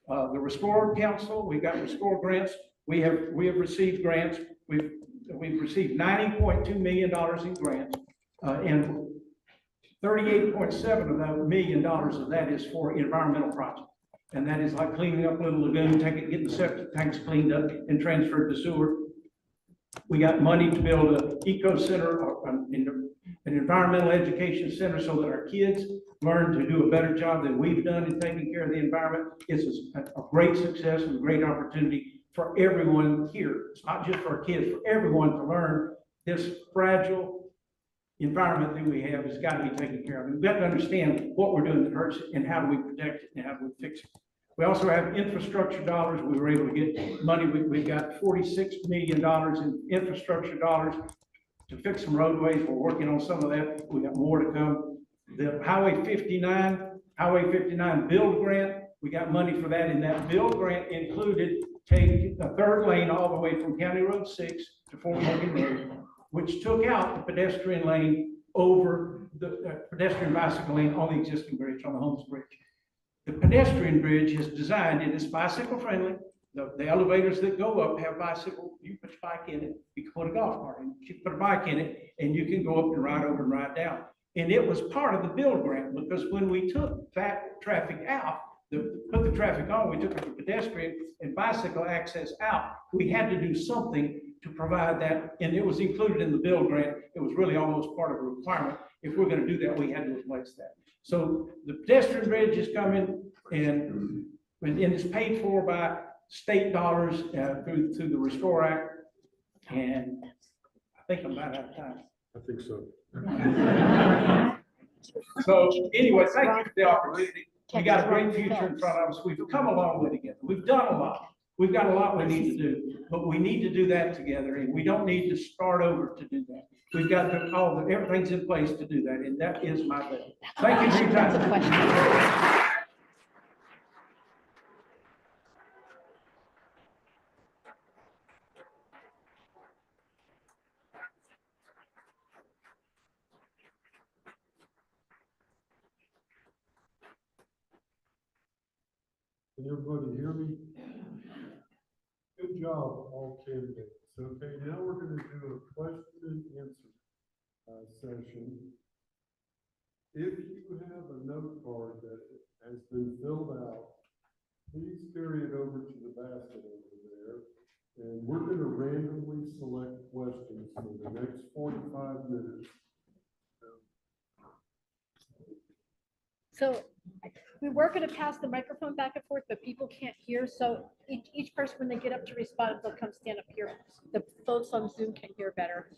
E: The Restore Council, we got Restore grants. We have received grants. We've received $90.2 million in grants, and 38.7 of that $1 million of that is for environmental projects. And that is like cleaning up Little Lagoon, getting the septic tanks cleaned up and transferred to sewer. We got money to build an eco center, or an environmental education center, so that our kids learn to do a better job than we've done in taking care of the environment. It's a great success and a great opportunity for everyone here. It's not just for our kids, for everyone to learn this fragile environment that we have has got to be taken care of. We've got to understand what we're doing that hurts it, and how do we protect it, and how do we fix it. We also have infrastructure dollars. We were able to get money. We've got $46 million in infrastructure dollars to fix some roadways. We're working on some of that. We got more to come. The Highway 59 build grant, we got money for that, and that build grant included taking a third lane all the way from County Road 6 to Fort Morgan Road, which took out the pedestrian lane over the pedestrian bicycle lane on the existing bridge, on the Holmes Bridge. The pedestrian bridge is designed, and it's bicycle friendly. The elevators that go up have bicycle, you put your bike in it, you can put a golf cart in, you can put a bike in it, and you can go up and ride over and ride down. And it was part of the build grant, because when we took that traffic out, put the traffic on, we took the pedestrian and bicycle access out. We had to do something to provide that, and it was included in the build grant. It was really almost part of a requirement. If we're going to do that, we had to replace that. So the pedestrian bridge is coming, and it's paid for by state dollars through the Restore Act. And I think I'm about out of time.
B: I think so.
E: So anyway, thank you for the opportunity. We got a great future in front of us. We've come a long way together. We've done a lot. We've got a lot we need to do, but we need to do that together, and we don't need to start over to do that. We've got everything's in place to do that, and that is my bet. Thank you for your time.
B: Can everybody hear me? Good job, all candidates. Okay, now we're going to do a question and answer session. If you have a note card that has been filled out, please carry it over to the basket over there. And we're going to randomly select questions for the next 45 minutes.
F: So we were going to pass the microphone back and forth, but people can't hear. So each person, when they get up to respond, they'll come stand up here. The folks on Zoom can hear better.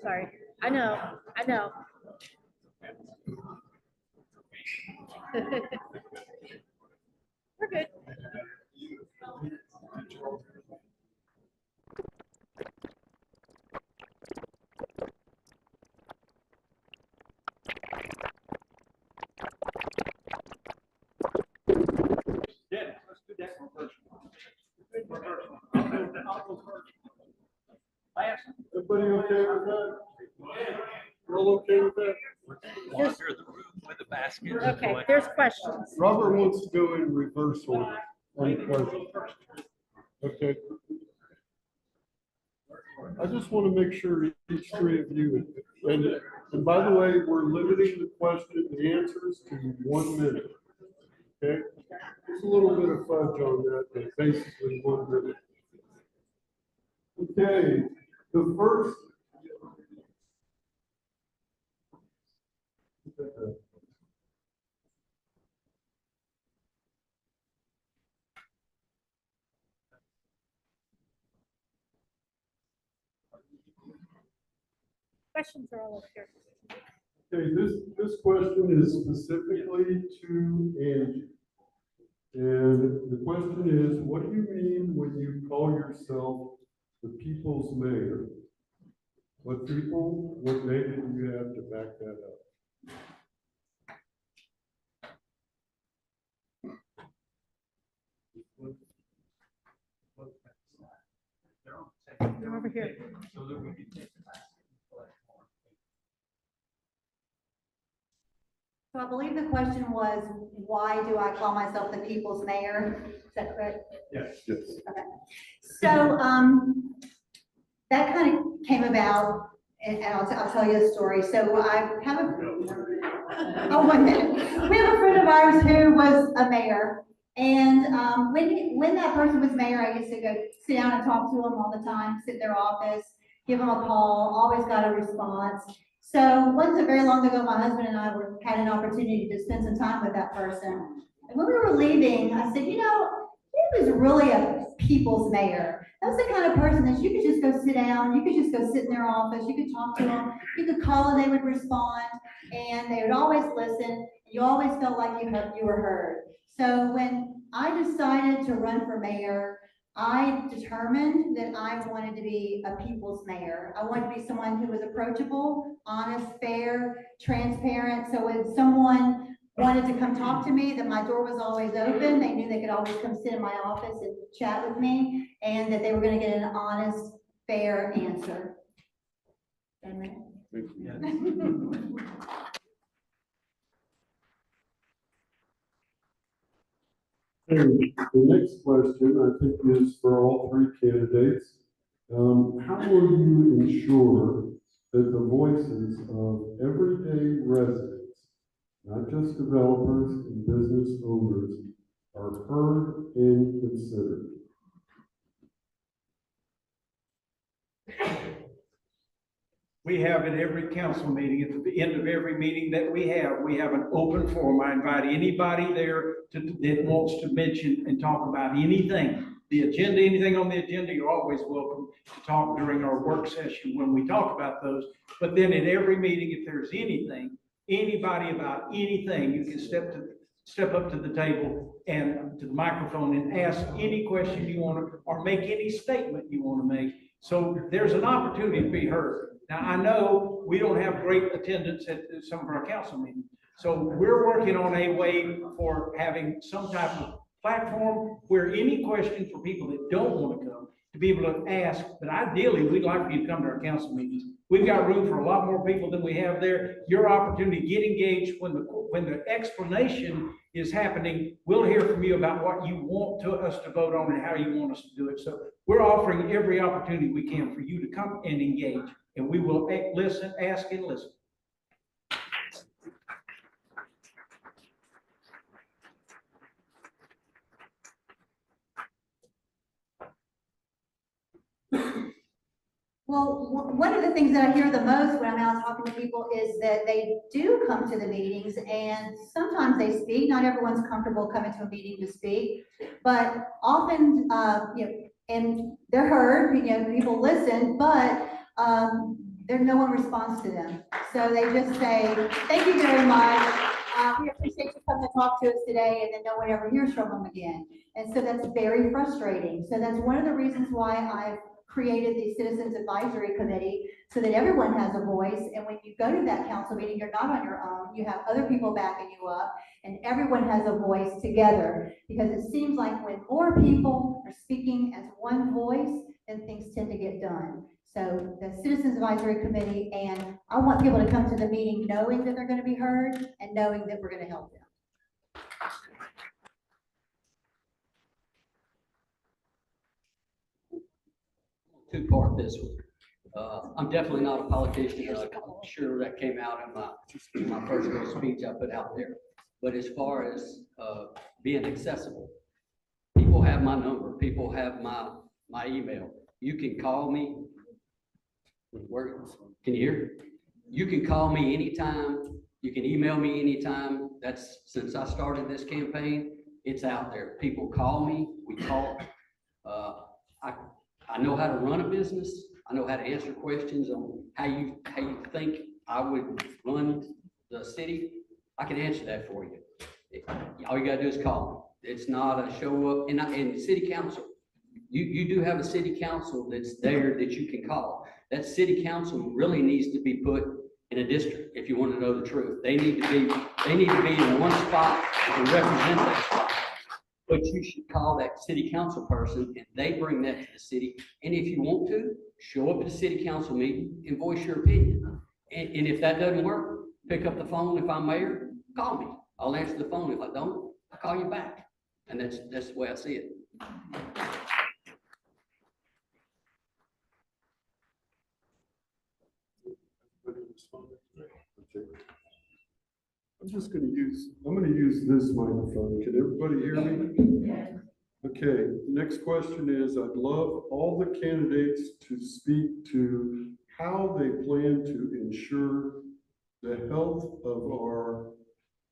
F: Sorry. I know. We're good.
B: Everybody okay with that? We're all okay with that?
G: Wander the room with a basket.
F: Okay, there's questions.
B: Robert wants to go in reverse order on the question. Okay. I just want to make sure each three of you, and by the way, we're limiting the question, the answers to 1 minute. Okay? There's a little bit of fudge on that, but basically 1 minute. Okay, the first.
F: Questions are all up here.
B: Okay, this question is specifically to Angie. And the question is, what do you mean when you call yourself the people's mayor? What data do you have to back that up?
F: They're over here.
C: So I believe the question was, why do I call myself the people's mayor? Is that correct?
B: Yes.
C: Okay. So, that kind of came about, and I'll tell you a story. So I have oh, 1 minute. We have a friend of ours who was a mayor. And, when that person was mayor, I used to go sit down and talk to them all the time, sit in their office, give them a call, always got a response. So once, very long ago, my husband and I had an opportunity to spend some time with that person. And when we were leaving, I said, you know, he was really a people's mayor. That was the kind of person that you could just go sit down, you could just go sit in their office, you could talk to them, you could call and they would respond, and they would always listen, and you always felt like you were heard. So when I decided to run for mayor, I determined that I wanted to be a people's mayor. I wanted to be someone who was approachable, honest, fair, transparent. So when someone wanted to come talk to me, that my door was always open. They knew they could always come sit in my office and chat with me, and that they were going to get an honest, fair answer.
B: And the next question, I think, is for all three candidates. How will you ensure that the voices of everyday residents, not just developers and business owners, are heard and considered?
E: We have at every council meeting, at the end of every meeting that we have an open forum. I invite anybody there that wants to mention and talk about anything. The agenda, anything on the agenda, you're always welcome to talk during our work session when we talk about those. But then at every meeting, if there's anything, anybody about anything, you can step up to the table and to the microphone and ask any question you want to, or make any statement you want to make. So there's an opportunity to be heard. Now, I know we don't have great attendance at some of our council meetings. So we're working on a way for having some type of platform where any question for people that don't want to come, to be able to ask, but ideally, we'd like for you to come to our council meetings. We've got room for a lot more people than we have there. Your opportunity to get engaged when the explanation is happening, we'll hear from you about what you want us to vote on and how you want us to do it. So we're offering every opportunity we can for you to come and engage, and we will listen, ask, and listen.
C: Well, one of the things that I hear the most when I'm out talking to people is that they do come to the meetings, and sometimes they speak. Not everyone's comfortable coming to a meeting to speak, but often, and they're heard, people listen, but there's no one responds to them. So they just say, thank you very much. We appreciate you coming to talk to us today, and then no one ever hears from them again. And so that's very frustrating. So that's one of the reasons why I've created the Citizens Advisory Committee, so that everyone has a voice. And when you go to that council meeting, you're not on your own. You have other people backing you up, and everyone has a voice together. Because it seems like when more people are speaking as one voice, then things tend to get done. So the Citizens Advisory Committee, and I want people to come to the meeting knowing that they're gonna be heard and knowing that we're gonna help them.
A: Two-part this one. I'm definitely not a politician. I'm sure that came out in my first little speech I put out there. But as far as, being accessible, people have my number, people have my email. You can call me. Where, can you hear? You can call me anytime. You can email me anytime. That's, since I started this campaign, it's out there. People call me, we talk. I know how to run a business. I know how to answer questions on how you think I would run the city. I can answer that for you. All you gotta do is call me. It's not a show up, and city council. You do have a city council that's there that you can call. That city council really needs to be put in a district, if you want to know the truth. They need to be in one spot to represent that spot. But you should call that city council person and they bring that to the city. And if you want to, show up at the city council meeting and voice your opinion. And if that doesn't work, pick up the phone. If I'm mayor, call me. I'll answer the phone. If I don't, I'll call you back. And that's the way I see it.
B: Okay. I'm gonna use this microphone. Can everybody hear me? Okay, next question is, I'd love all the candidates to speak to how they plan to ensure the health of our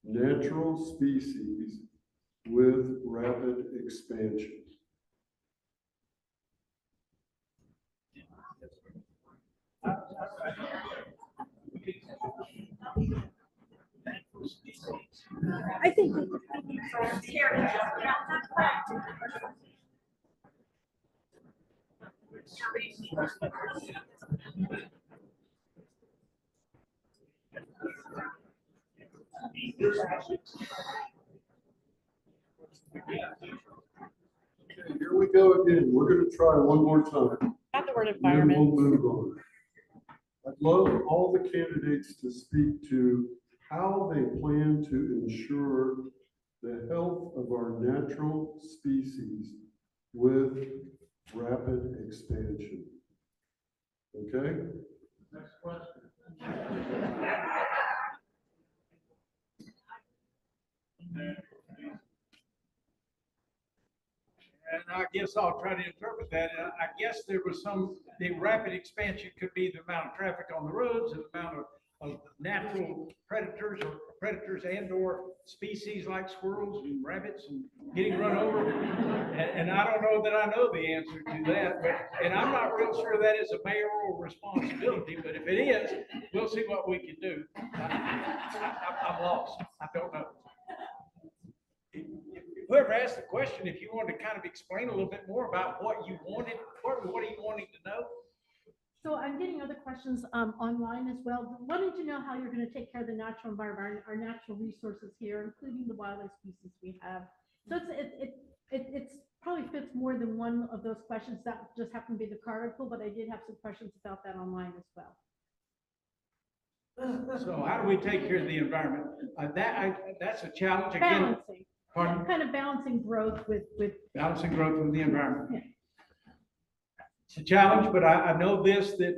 B: natural species with rapid expansion.
F: I think.
B: Okay, here we go again. We're gonna try one more time.
F: Not the word
B: Then
F: environment.
B: we'll move on. I'd love all the candidates to speak to how they plan to ensure the health of our natural species with rapid expansion. Okay? Next question.
E: And I guess I'll try to interpret that. I guess there was the rapid expansion could be the amount of traffic on the roads and the amount of natural predators and or species like squirrels and rabbits and getting run over. And I don't know that I know the answer to that, and I'm not real sure that is a mayoral responsibility, but if it is, we'll see what we can do. I'm lost. I don't know. Whoever asked the question, if you wanted to kind of explain a little bit more about what you wanted, what are you wanting to know?
F: So I'm getting other questions online as well. Wanting to know how you're going to take care of the natural environment, our natural resources here, including the wildlife species we have. So it's probably fits more than one of those questions. That just happened to be the card article, but I did have some questions about that online as well.
E: So how do we take care of the environment? That's a challenge again.
F: Balancing.
E: Pardon?
F: Kind of balancing growth with
E: Balancing growth with the environment. Yeah. It's a challenge, but I know this, that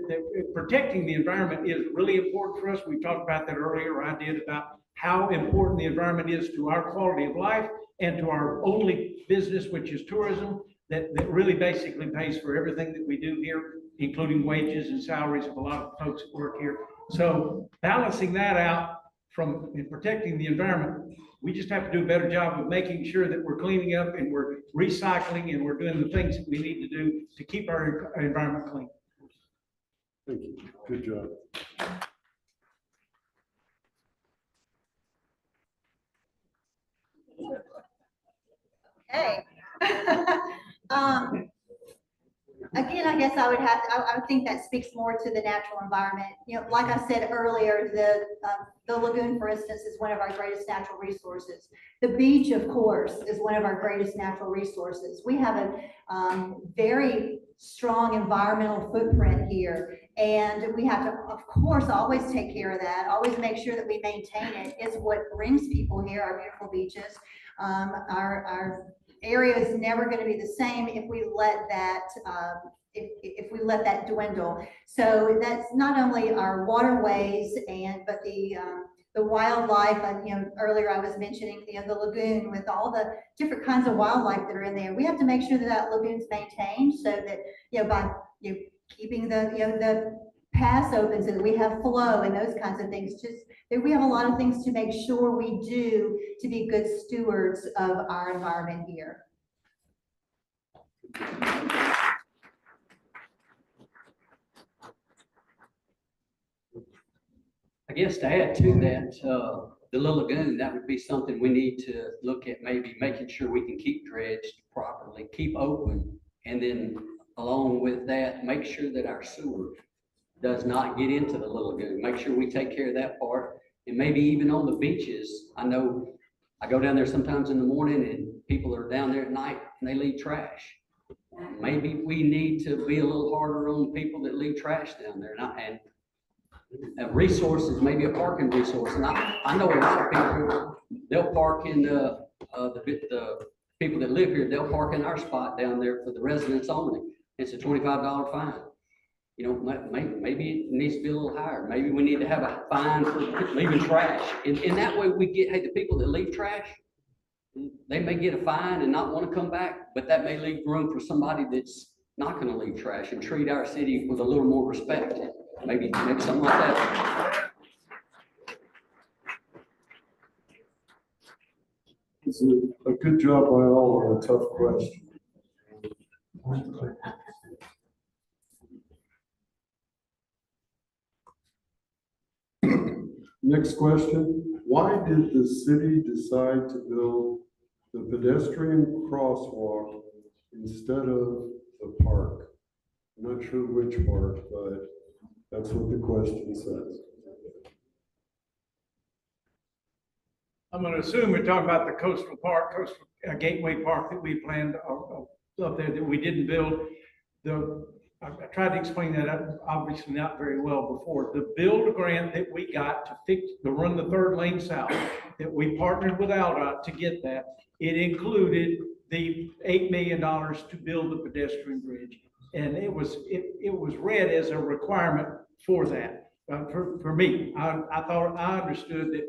E: protecting the environment is really important for us. We talked about that earlier. I did, about how important the environment is to our quality of life and to our only business, which is tourism, that really basically pays for everything that we do here, including wages and salaries of a lot of folks that work here. So balancing that out from protecting the environment, we just have to do a better job of making sure that we're cleaning up and we're recycling and we're doing the things that we need to do to keep our environment clean.
B: Thank you. Good job.
C: Okay. Again, I I guess I would have, I would think that speaks more to the natural environment. You know, like I said earlier, the lagoon, for instance, is one of our greatest natural resources. The beach, of course, is one of our greatest natural resources. We have a very strong environmental footprint here, and we have to, of course, always take care of that, always make sure that we maintain it. It's what brings people here, our beautiful beaches. Our area is never going to be the same if we let that if we let that dwindle. So that's not only our waterways but the wildlife. You know, earlier I was mentioning the lagoon with all the different kinds of wildlife that are in there. We have to make sure that that lagoon's maintained so that by keeping the pass open so that we have flow and those kinds of things. Just that we have a lot of things to make sure we do to be good stewards of our environment here.
A: I guess to add to that, the little lagoon, that would be something we need to look at, maybe making sure we can keep dredged properly, keep open, and then along with that, make sure that our sewer does not get into the little lagoon. Make sure we take care of that part. And maybe even on the beaches, I know I go down there sometimes in the morning and people are down there at night and they leave trash. Maybe we need to be a little harder on people that leave trash down there. And resources, maybe a parking resource. And I know a lot of people, they'll park in the people that live here, they'll park in our spot down there for the residents only. It's a $25 fine. You know, maybe it needs to be a little higher. Maybe we need to have a fine for leaving trash. And that way we get, hey, the people that leave trash, they may get a fine and not want to come back, but that may leave room for somebody that's not going to leave trash and treat our city with a little more respect. Maybe something like that.
B: It's a good job by all on a tough question. Next question, why did the city decide to build the pedestrian crosswalk instead of the park? I'm not sure which park, but that's what the question says.
E: I'm going to assume we're talking about the coastal gateway park that we planned up there that we didn't build. I tried to explain that obviously not very well before. The build grant that we got to run the third lane south, that we partnered with ALDOT to get that, it included the $8 million to build the pedestrian bridge. And it was read as a requirement for that. For me, I thought I understood that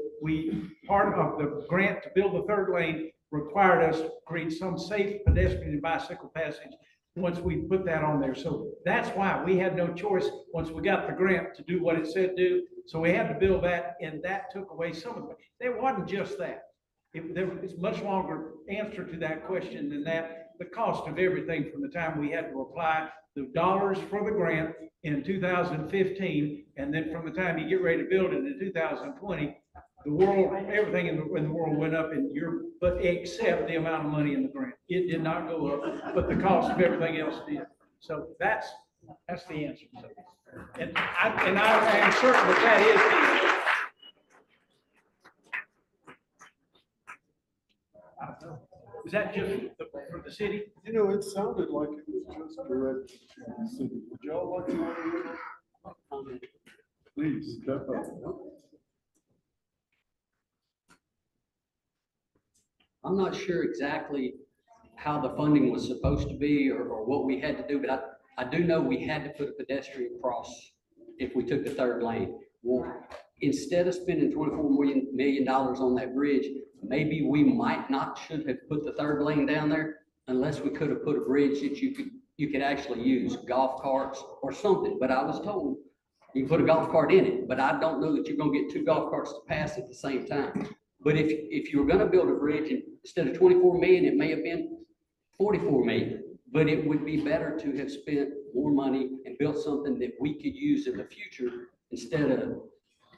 E: part of the grant to build the third lane required us to create some safe pedestrian and bicycle passage once we put that on there. So that's why we had no choice once we got the grant to do what it said do. So we had to build that, and that took away some of it. It wasn't just that. It's a much longer answer to that question than that. The cost of everything from the time we had to apply the dollars for the grant in 2015, and then from the time you get ready to build it in 2020, everything in the world went up but except the amount of money in the grant. It did not go up, but the cost of everything else did. So that's the answer. So, and I am certain that is the answer. Is that just for the city?
B: You know, it sounded like it was just directed to the city. Would y'all like to comment? Please step up.
A: I'm not sure exactly how the funding was supposed to be or what we had to do, but I do know we had to put a pedestrian cross if we took the third lane. Well, instead of spending $24 million on that bridge, maybe we might not should have put the third lane down there unless we could have put a bridge that you could actually use golf carts or something. But I was told you can put a golf cart in it, but I don't know that you're going to get two golf carts to pass at the same time. But if you were going to build a bridge, and instead of 24 million, it may have been 44 million. But it would be better to have spent more money and built something that we could use in the future instead of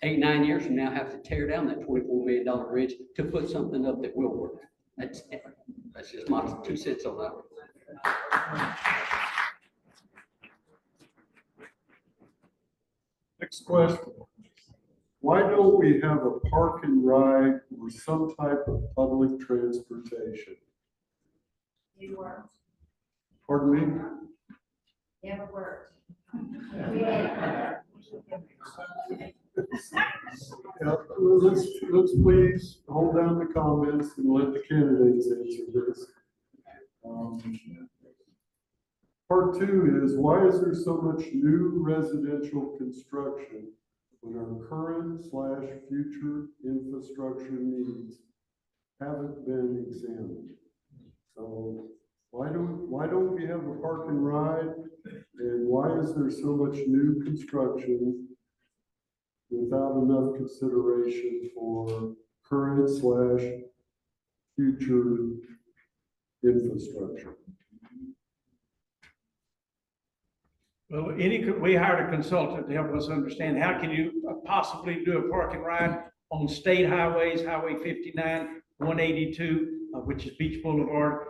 A: 8-9 years from now have to tear down that $24 million bridge to put something up that will work. That's just my 2 cents on that.
B: Next question. Why don't we have a park and ride or some type of public transportation?
C: You worked,
B: Pardon me?
C: never worked.
B: Yeah, let's please hold down the comments and let the candidates answer this. Part two is, why is there so much new residential construction when our current / future infrastructure needs haven't been examined? So why don't we have a park and ride? And why is there so much new construction without enough consideration for current / future infrastructure?
E: Well, we hired a consultant to help us understand how can you possibly do a park and ride on state highways, Highway 59, 182, which is Beach Boulevard.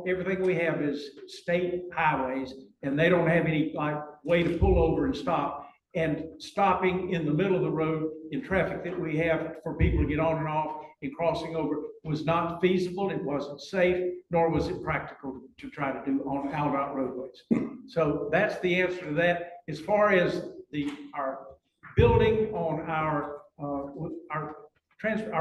E: Everything we have is state highways, and they don't have any like way to pull over and stop. And stopping in the middle of the road in traffic that we have for people to get on and off and crossing over was not feasible. It wasn't safe, nor was it practical to try to do on out roadways. So that's the answer to that. As far as our building on our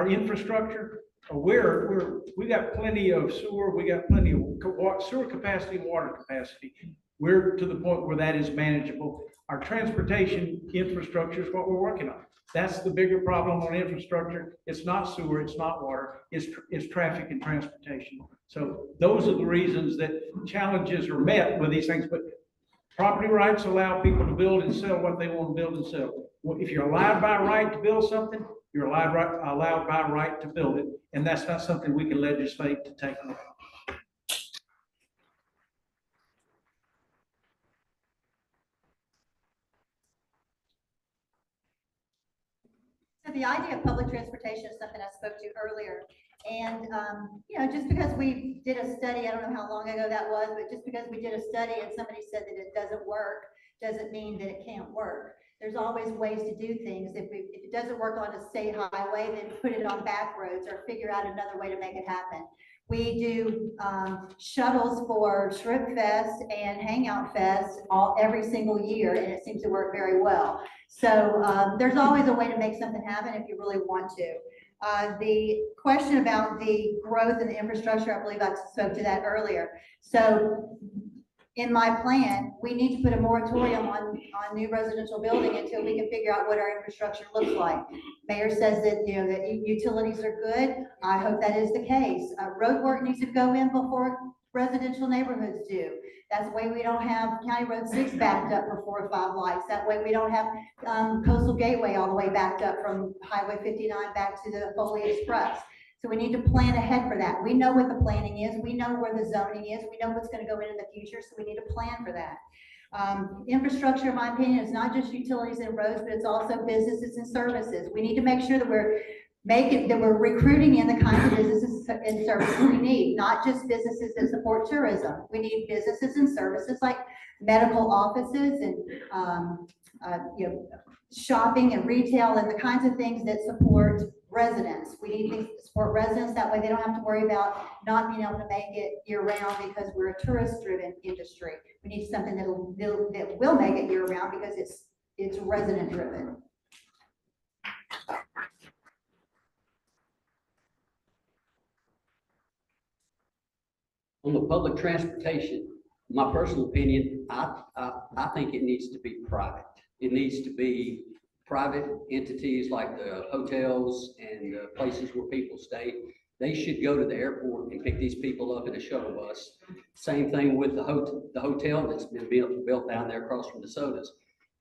E: infrastructure, we got plenty of sewer, we got plenty of sewer capacity, water capacity. We're to the point where that is manageable. Our transportation infrastructure is what we're working on. That's the bigger problem on infrastructure. It's not sewer, it's not water, it's traffic and transportation. So those are the reasons that challenges are met with these things. But property rights allow people to build and sell what they want to build and sell. If you're allowed by right to build something, you're allowed by right to build it. And that's not something we can legislate to take away.
C: So the idea of public transportation is something I spoke to earlier. And, just because we did a study, I don't know how long ago that was, but just because we did a study and somebody said that it doesn't work, doesn't mean that it can't work. There's always ways to do things. If it doesn't work on a state highway, then put it on back roads or figure out another way to make it happen. We do shuttles for Shrimp Fest and Hangout Fest every single year, and it seems to work very well. So there's always a way to make something happen if you really want to. The question about the growth in the infrastructure, I believe I spoke to that earlier. So in my plan, we need to put a moratorium on new residential building until we can figure out what our infrastructure looks like. Mayor says that, that utilities are good. I hope that is the case. Road work needs to go in before residential neighborhoods do. That's the way we don't have County Road 6 backed up for 4 or 5 lights. That way we don't have Coastal Gateway all the way backed up from Highway 59 back to the Foley Express. So we need to plan ahead for that. We know what the planning is. We know where the zoning is. We know what's going to go in the future. So we need to plan for that. Infrastructure, in my opinion, is not just utilities and roads, but it's also businesses and services. We need to make sure that we're recruiting in the kinds of businesses and services we need, not just businesses that support tourism. We need businesses and services like medical offices and shopping and retail and the kinds of things that support residents. We need things to support residents. That way they don't have to worry about not being able to make it year round because we're a tourist driven industry. We need something that will make it year round because it's resident driven.
A: On the public transportation, my personal opinion, I think it needs to be private. It needs to be private entities like the hotels and the places where people stay. They should go to the airport and pick these people up in a shuttle bus. Same thing with the hotel that's been built down there across from the sodas.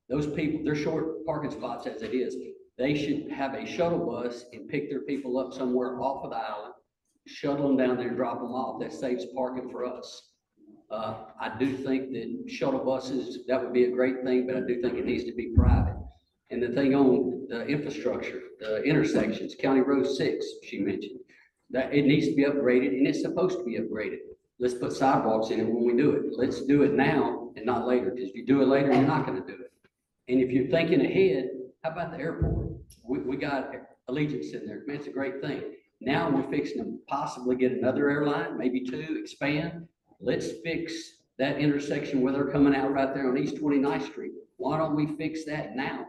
A: Those people, they're short parking spots as it is. They should have a shuttle bus and pick their people up somewhere off of the island, shuttle them down there and drop them off. That saves parking for us. I do think that shuttle buses, that would be a great thing, but I do think it needs to be private. And the thing on the infrastructure, the intersections, County Road 6, she mentioned, that it needs to be upgraded and it's supposed to be upgraded. Let's put sidewalks in it when we do it. Let's do it now and not later, because if you do it later, you're not going to do it. And if you're thinking ahead, how about the airport? We got Allegiance in there. Man, it's a great thing. Now we're fixing to possibly get another airline, maybe two, expand. Let's fix that intersection where they're coming out right there on East 29th Street. Why don't we fix that now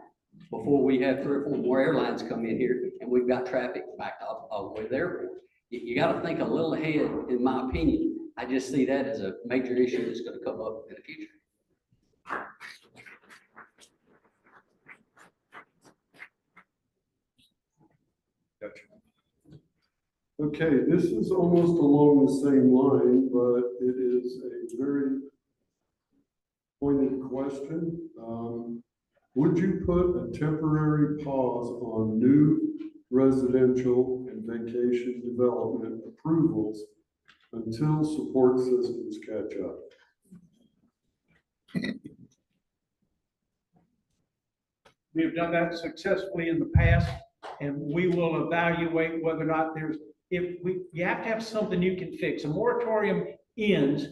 A: before we have 3 or 4 more airlines come in here and we've got traffic backed up all the way to the airport? You got to think a little ahead, in my opinion. I just see that as a major issue that's going to come up in the future.
B: Okay, this is almost along the same line, but it is a very pointed question. Would you put a temporary pause on new residential and vacation development approvals until support systems catch up?
E: We have done that successfully in the past, and we will evaluate whether or not you have to have something you can fix. A moratorium ends,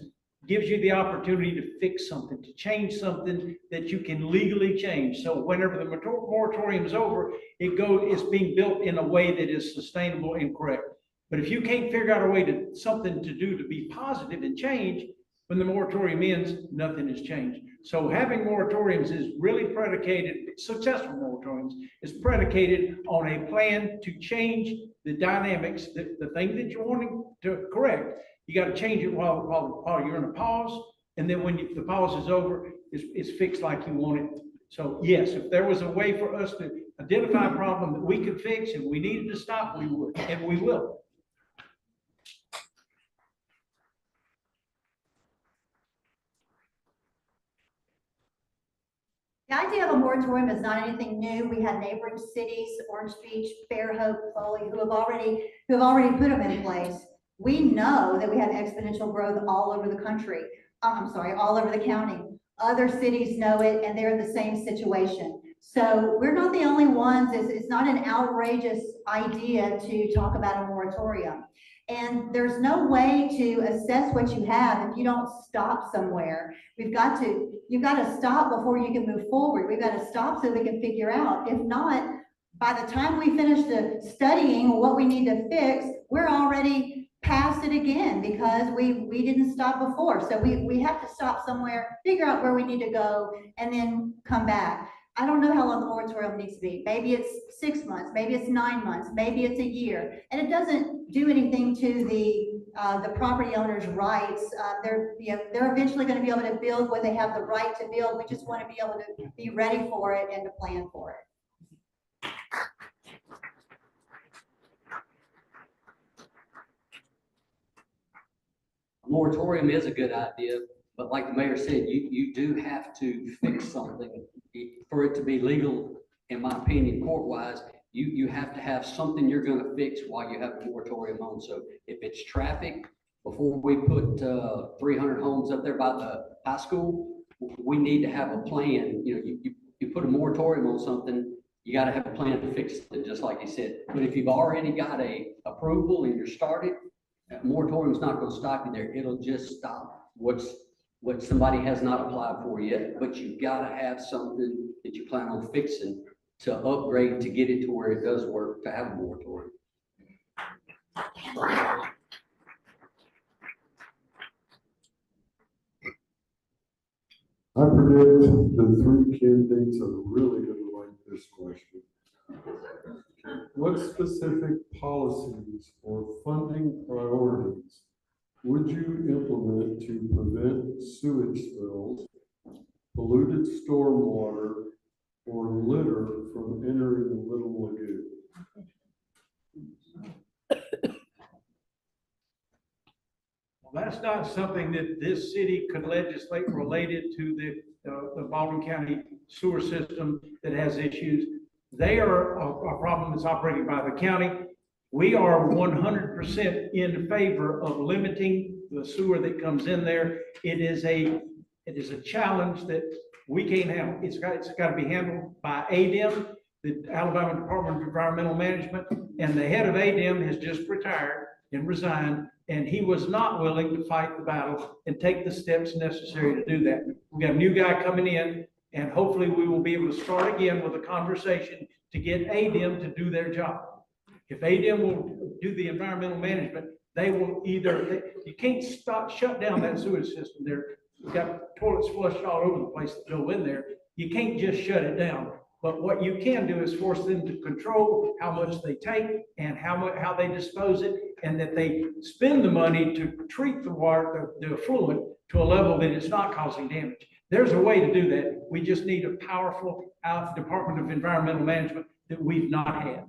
E: gives you the opportunity to fix something, to change something that you can legally change. So whenever the moratorium is over, it's being built in a way that is sustainable and correct. But if you can't figure out a way to something to do to be positive and change, when the moratorium ends, nothing has changed. So having moratoriums is really predicated, successful moratoriums is predicated on a plan to change the dynamics, the thing that you're wanting to correct. You got to change it while you're in a pause. And then when the pause is over, it's fixed like you want it. So yes, if there was a way for us to identify a problem that we could fix and we needed to stop, we would, and we will.
C: The idea of a moratorium is not anything new. We have neighboring cities, Orange Beach, Fairhope, Foley, who have already put them in place. We know that we have exponential growth all over the country. All over the county. Other cities know it, and they're in the same situation. So we're not the only ones. It's not an outrageous idea to talk about a moratorium. And there's no way to assess what you have if you don't stop somewhere. You've got to stop before you can move forward. We've got to stop so we can figure out. If not, by the time we finish the studying what we need to fix, we're already past it again because we didn't stop before. So we have to stop somewhere, figure out where we need to go, and then come back. I don't know how long the moratorium needs to be. Maybe it's 6 months, maybe it's 9 months, maybe it's a year. And it doesn't do anything to the property owner's rights. They're eventually going to be able to build what they have the right to build. We just want to be able to be ready for it and to plan for it.
A: A moratorium is a good idea, but like the mayor said, you do have to fix something for it to be legal, in my opinion, court-wise. You have to have something you're going to fix while you have a moratorium on. So if it's traffic, before we put 300 homes up there by the high school, we need to have a plan. You know, you put a moratorium on something, you got to have a plan to fix it, just like you said. But if you've already got a approval and you're started, that moratorium is not going to stop you there. It'll just stop what somebody has not applied for yet. But you've got to have something that you plan on fixing to upgrade to get it to where it does work to have a moratorium.
B: I predict the 3 candidates are really going to like this question. What specific policies or funding priorities would you implement to prevent sewage spills, polluted stormwater, or litter from entering the Little Lagoon?
E: Well, that's not something that this city could legislate related to the Baldwin County sewer system that has issues. They are a problem that's operated by the county. We are 100% in favor of limiting the sewer that comes in there. It is a challenge that we can't handle. It's got to be handled by ADEM, the Alabama Department of Environmental Management, and the head of ADEM has just retired and resigned, and he was not willing to fight the battle and take the steps necessary to do that. We got a new guy coming in. And hopefully we will be able to start again with a conversation to get ADEM to do their job. If ADEM will do the environmental management, they will either, you can't shut down that sewage system there. We've got toilets flushed all over the place that go in there. You can't just shut it down. But what you can do is force them to control how much they take and how they dispose it, and that they spend the money to treat the water, the effluent, to a level that it's not causing damage. There's a way to do that. We just need a powerful Department of Environmental Management that we've not had.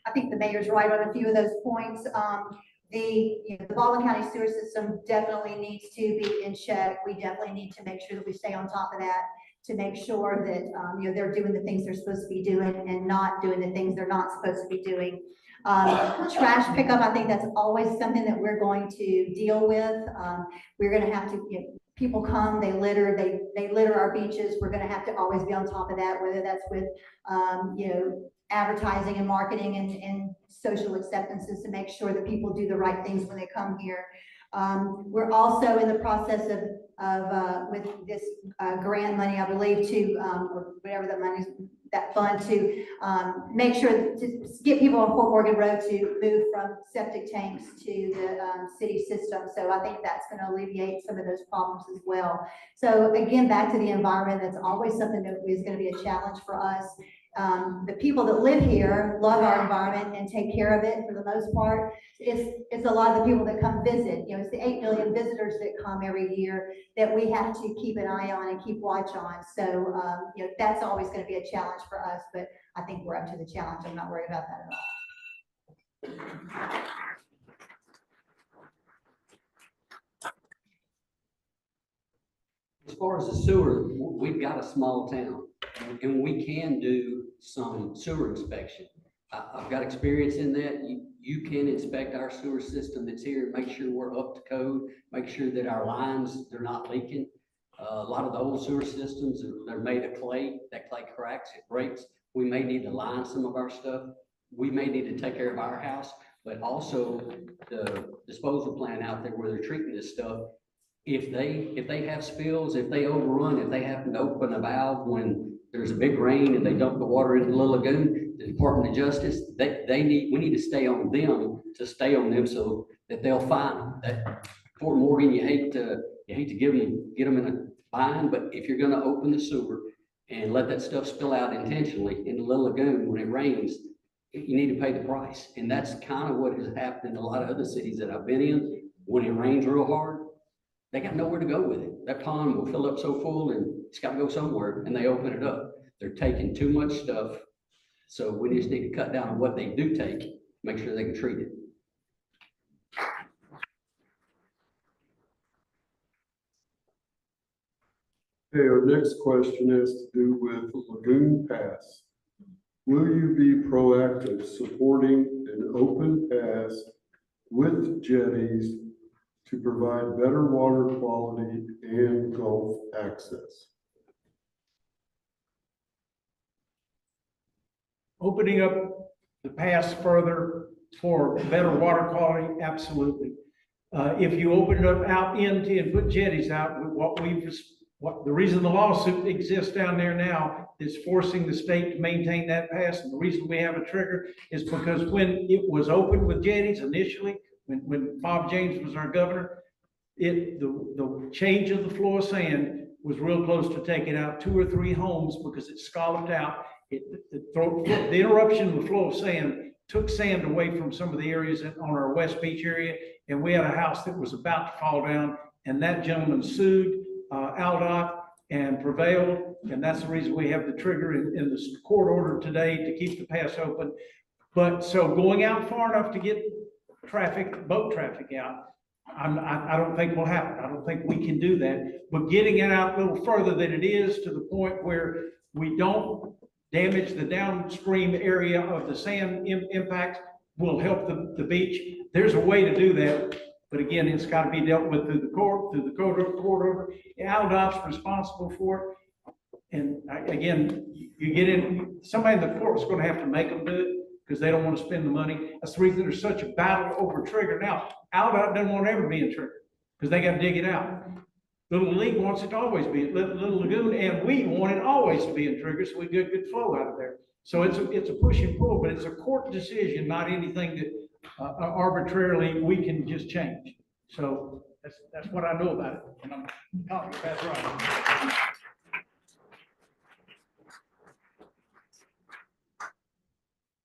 C: I think the mayor's right on a few of those points. The Baldwin County sewer system definitely needs to be in check. We definitely need to make sure that we stay on top of that, to make sure that, they're doing the things they're supposed to be doing and not doing the things they're not supposed to be doing. Trash pickup, I think that's always something that we're going to deal with. We're going to have to, people come, they litter, they litter our beaches. We're going to have to always be on top of that, whether that's with, advertising and marketing and social acceptances, to make sure that people do the right things when they come here. We're also in the process of with this grant money, I believe, to or whatever the money, that fund, to make sure to get people on Fort Morgan Road to move from septic tanks to the city system. So I think that's going to alleviate some of those problems as well. So again, back to the environment, that's always something that is going to be a challenge for us. The people that live here love our environment and take care of it for the most part. It's a lot of the people that come visit. It's the 8 million visitors that come every year that we have to keep an eye on and keep watch on. So, that's always going to be a challenge for us, but I think we're up to the challenge. I'm not worried about that at all.
A: As far as the sewer, we've got a small town, and we can do some sewer inspection. I've got experience in that. You can inspect our sewer system that's here, make sure we're up to code, make sure that our lines, they're not leaking. A lot of the old sewer systems, they're made of clay. That clay cracks, it breaks. We may need to line some of our stuff. We may need to take care of our house, but also the disposal plant out there where they're treating this stuff. If they have spills, if they overrun, if they happen to open a valve when there's a big rain and they dump the water into the lagoon, the Department of Justice, we need to stay on them so that they'll find them. That Fort Morgan, you hate to get them in a bind, but if you're gonna open the sewer and let that stuff spill out intentionally in the little lagoon when it rains, you need to pay the price. And that's kind of what has happened in a lot of other cities that I've been in. When it rains real hard, they got nowhere to go with it. That pond will fill up so full and it's got to go somewhere, and they open it up. They're taking too much stuff. So we just need to cut down on what they do take, make sure they can treat it.
B: Okay, our next question has to do with Lagoon Pass. Will you be proactive supporting an open pass with jetties to provide better water quality and Gulf access?
E: Opening up the pass further for better water quality, absolutely. If you open it up out into and put jetties out, the reason the lawsuit exists down there now is forcing the state to maintain that pass. And the reason we have a trigger is because when it was opened with jetties initially, when Bob James was our governor, the change of the flow of sand was real close to taking out 2 or 3 homes because it scalloped out. The interruption of the flow of sand took sand away from some of the areas on our West Beach area, and we had a house that was about to fall down, and that gentleman sued ALDOT and prevailed, and that's the reason we have the trigger in the court order today to keep the pass open. But so going out far enough to get boat traffic out, I don't think will happen. I don't think we can do that. But getting it out a little further than it is, to the point where we don't damage the downstream area of the sand impact, will help the beach. There's a way to do that, but again, it's got to be dealt with through the court order. ALDOT's responsible for it. And again, you get in, somebody in the court's going to have to make them do it, because they don't want to spend the money. That's the reason there's such a battle over Trigger. Now, Aldott doesn't want to ever be in Trigger because they got to dig it out. Little League wants it to always be, Little Lagoon, and we want it always to be in Trigger, so we get good flow out of there. So it's a push and pull, but it's a court decision, not anything that arbitrarily we can just change. So that's what I know about it, and I'm confident that's right.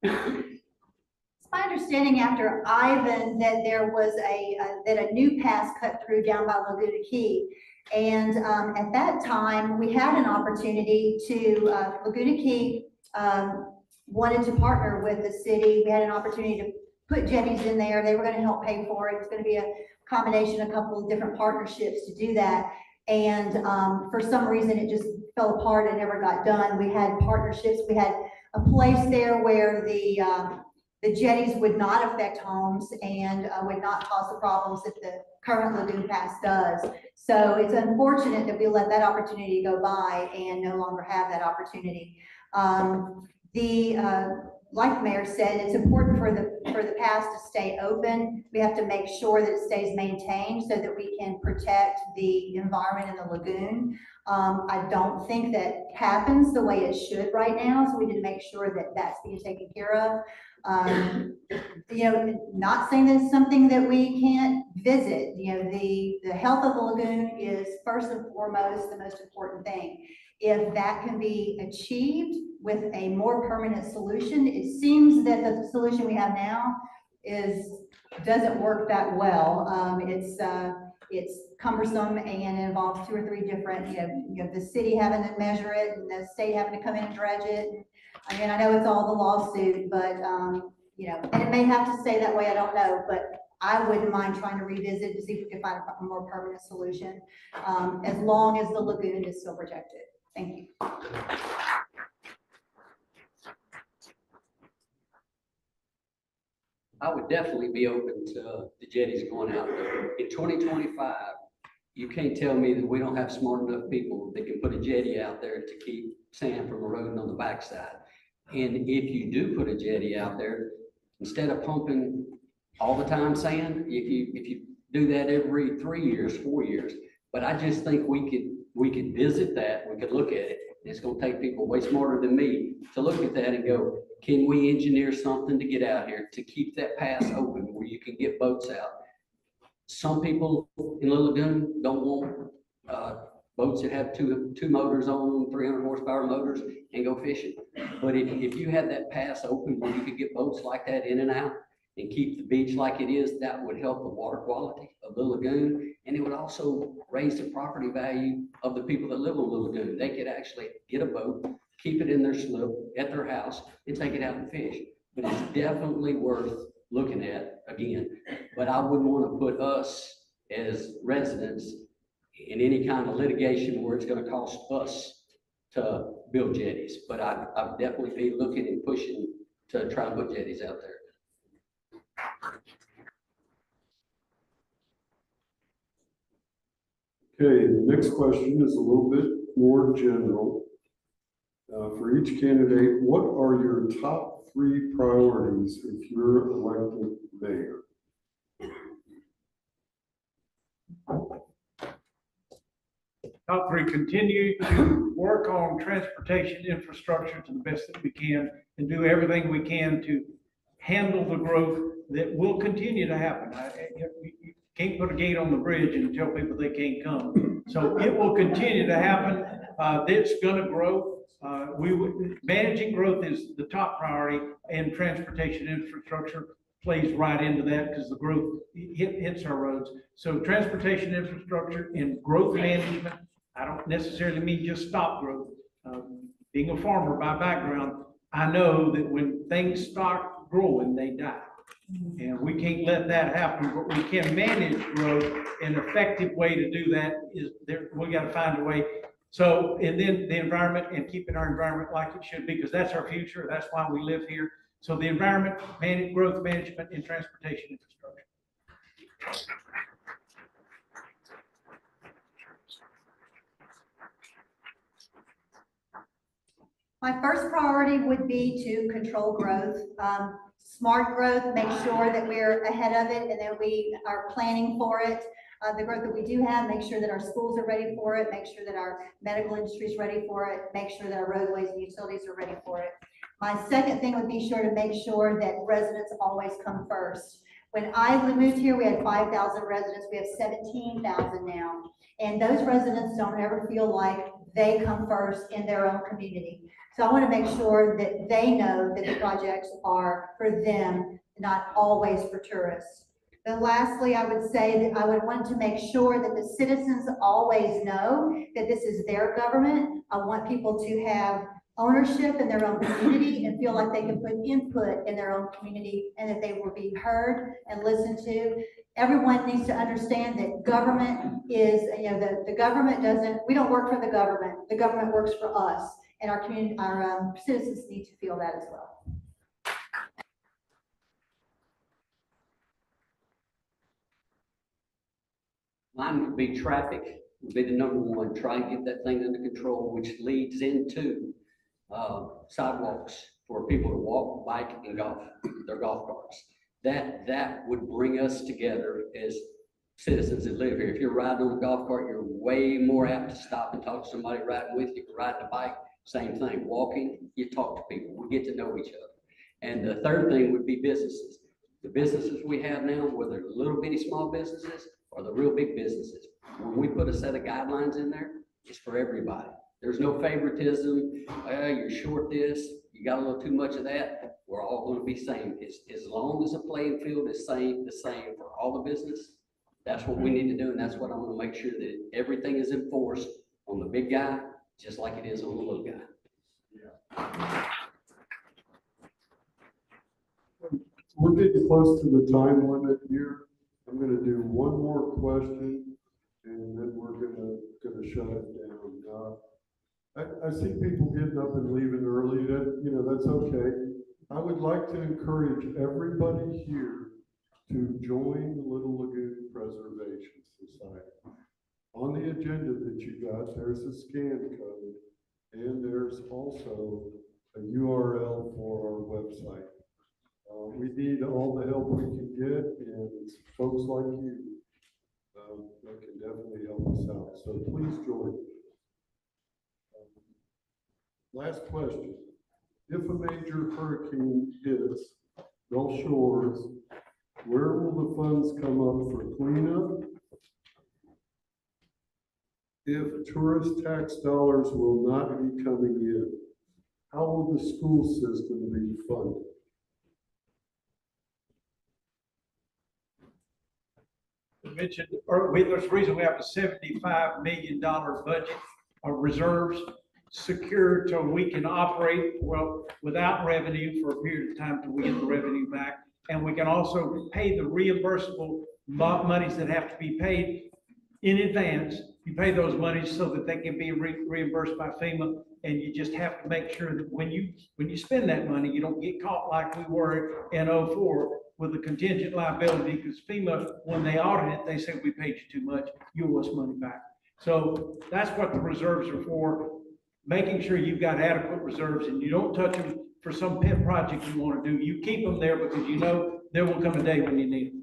C: It's my understanding after Ivan that there was that a new pass cut through down by Laguna Key. And at that time, we had an opportunity to, Laguna Key wanted to partner with the city. We had an opportunity to put jetties in there. They were going to help pay for it. It's going to be a combination, a couple of different partnerships to do that. And for some reason, it just fell apart and never got done. We had partnerships. We had a place there where the jetties would not affect homes and would not cause the problems that the current lagoon pass does. So it's unfortunate that we let that opportunity go by and no longer have that opportunity. Like the mayor said, it's important for the pass to stay open. We have to make sure that it stays maintained so that we can protect the environment in the lagoon. I don't think that happens the way it should right now, so we need to make sure that that's being taken care of. Not saying that it's something that we can't visit. The health of the lagoon is first and foremost the most important thing. If that can be achieved with a more permanent solution, it seems that the solution we have now doesn't work that well. It's cumbersome and involves 2 or 3 different, the city having to measure it and the state having to come in and dredge it. I mean, I know it's all the lawsuit, but, and it may have to stay that way, I don't know, but I wouldn't mind trying to revisit to see if we can find a more permanent solution, as long as the lagoon is still protected. Thank you.
A: I would definitely be open to the jetties going out there. In 2025, you can't tell me that we don't have smart enough people that can put a jetty out there to keep sand from eroding on the backside. And if you do put a jetty out there, instead of pumping all the time sand, if you do that every 3 years, 4 years, but I just think we could visit that, we could look at it. It's gonna take people way smarter than me to look at that and go, can we engineer something to get out here to keep that pass open where you can get boats out? Some people in Little Lagoon don't want boats that have two motors on them, 300 horsepower motors, and go fishing. But if you had that pass open where you could get boats like that in and out and keep the beach like it is, that would help the water quality of the lagoon. And it would also raise the property value of the people that live on the lagoon. They could actually get a boat, keep it in their slip at their house, and take it out and fish. But it's definitely worth looking at again. But I wouldn't want to put us as residents in any kind of litigation where it's going to cost us to build jetties. But I'd definitely be looking and pushing to try and put jetties out there.
B: Okay, the next question is a little bit more general. For each candidate, what are your top 3 priorities if you're elected mayor?
E: Top 3, continue to work on transportation infrastructure to the best that we can and do everything we can to handle the growth that will continue to happen. You can't put a gate on the bridge and tell people they can't come. So it will continue to happen. It's going to grow. Managing growth is the top priority, and transportation infrastructure plays right into that because the growth hits our roads. So transportation infrastructure and growth management. I don't necessarily mean just stop growth. Being a farmer by background, I know that when things start growing, they die. And we can't let that happen, but we can manage growth. An effective way to do that is we got to find a way. So, and then the environment and keeping our environment like it should be, because that's our future. That's why we live here. So the environment, growth management, and transportation infrastructure.
C: My first priority would be to control growth. Smart growth, make sure that we're ahead of it and that we are planning for it. The growth that we do have, make sure that our schools are ready for it, make sure that our medical industry is ready for it, make sure that our roadways and utilities are ready for it. My second thing would be sure to make sure that residents always come first. When I moved here, we had 5,000 residents. We have 17,000 now. And those residents don't ever feel like they come first in their own community. So I want to make sure that they know that the projects are for them, not always for tourists. Then lastly, I would say that I would want to make sure that the citizens always know that this is their government. I want people to have ownership in their own community and feel like they can put input in their own community and that they will be heard and listened to. Everyone needs to understand that government is, the government doesn't, we don't work for the government works for us, and our community, our citizens need to feel that as well.
A: Mine would be traffic, would be the number one, try and get that thing under control, which leads into sidewalks for people to walk, bike, and golf, their golf carts. That would bring us together as citizens that live here. If you're riding on a golf cart, you're way more apt to stop and talk to somebody riding with you. Riding a bike, same thing. Walking, you talk to people. We get to know each other. And the third thing would be businesses. The businesses we have now, whether they're little bitty small businesses or the real big businesses, when we put a set of guidelines in there, it's for everybody. There's no favoritism. You're short this, you got a little too much of that. We're all going to be same. As long as the playing field is the same for all the business, that's what we need to do, and that's what I'm going to make sure that everything is enforced on the big guy, just like it is on the little guy.
B: Yeah. We're getting close to the time limit here. I'm going to do one more question, and then we're going to shut it down. I see people getting up and leaving early. That's okay. I would like to encourage everybody here to join the Little Lagoon Preservation Society. On the agenda that you got, there's a scan code, and there's also a URL for our website. We need all the help we can get, and it's folks like you that can definitely help us out. So please join. Last question. If a major hurricane hits Gulf Shores, where will the funds come up for cleanup? If tourist tax dollars will not be coming in, how will the school system be funded?
E: Mentioned, there's a reason we have a $75 million budget of reserves secured so we can operate without revenue for a period of time till we get the revenue back. And we can also pay the reimbursable monies that have to be paid in advance. You pay those monies so that they can be reimbursed by FEMA. And you just have to make sure that when you spend that money, you don't get caught like we were in 2004 with a contingent liability, because FEMA, when they audit it, they say we paid you too much, you owe us money back. So that's what the reserves are for, making sure you've got adequate reserves and you don't touch them for some pet project you want to do. You keep them there because you know there will come a day when you need them.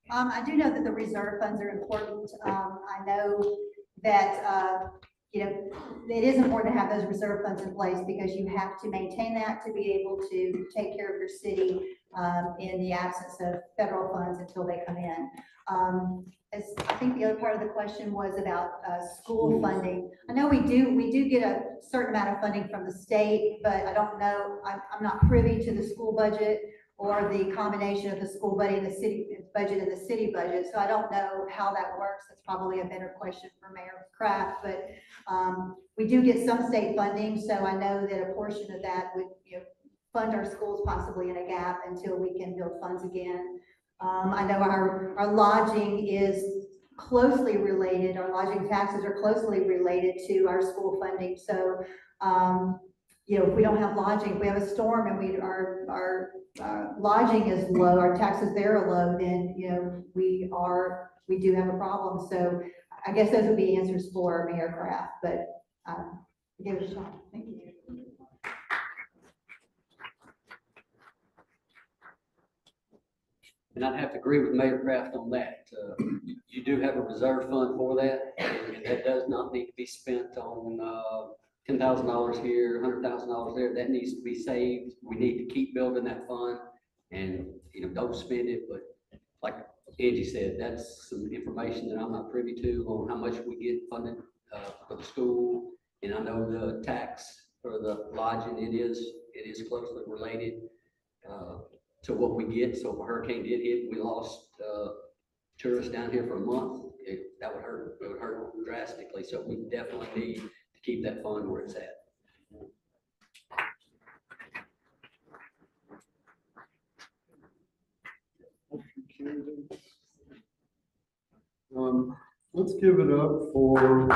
C: I do know that the reserve funds are important. I know that, it is important to have those reserve funds in place because you have to maintain that to be able to take care of your city in the absence of federal funds until they come in. I think the other part of the question was about school funding. I know we do get a certain amount of funding from the state, but I don't know, I'm not privy to the school budget or the combination of the school budget and the city budget and the city budget. So I don't know how that works. That's probably a better question for Mayor Kraft, but we do get some state funding. So I know that a portion of that would fund our schools possibly in a gap until we can build funds again. I know our lodging is closely related. Our lodging taxes are closely related to our school funding. So you know, if we don't have lodging, if we have a storm and our lodging is low, our taxes there are low, then, you know, we do have a problem. So I guess those would be answers for Mayor Kraft, but, give it a shot. Thank you.
A: And I'd have to agree with Mayor Kraft on that. You do have a reserve fund for that, and that does not need to be spent on, $10,000 here, $100,000 there. That needs to be saved. We need to keep building that fund and, you know, don't spend it, but like Angie said, that's some information that I'm not privy to on how much we get funded, for the school. And I know the tax for the lodging, it is closely related, to what we get. So if a hurricane did hit, we lost, tourists down here for a month, it would hurt drastically. So we definitely need to keep that fund where it's at.
B: Let's give it up for.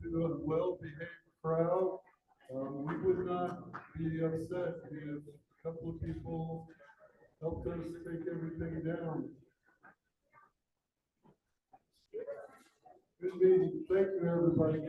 B: To a well-behaved crowd, we would not be upset if a couple of people helped us take everything down. Good meeting. Thank you, everybody.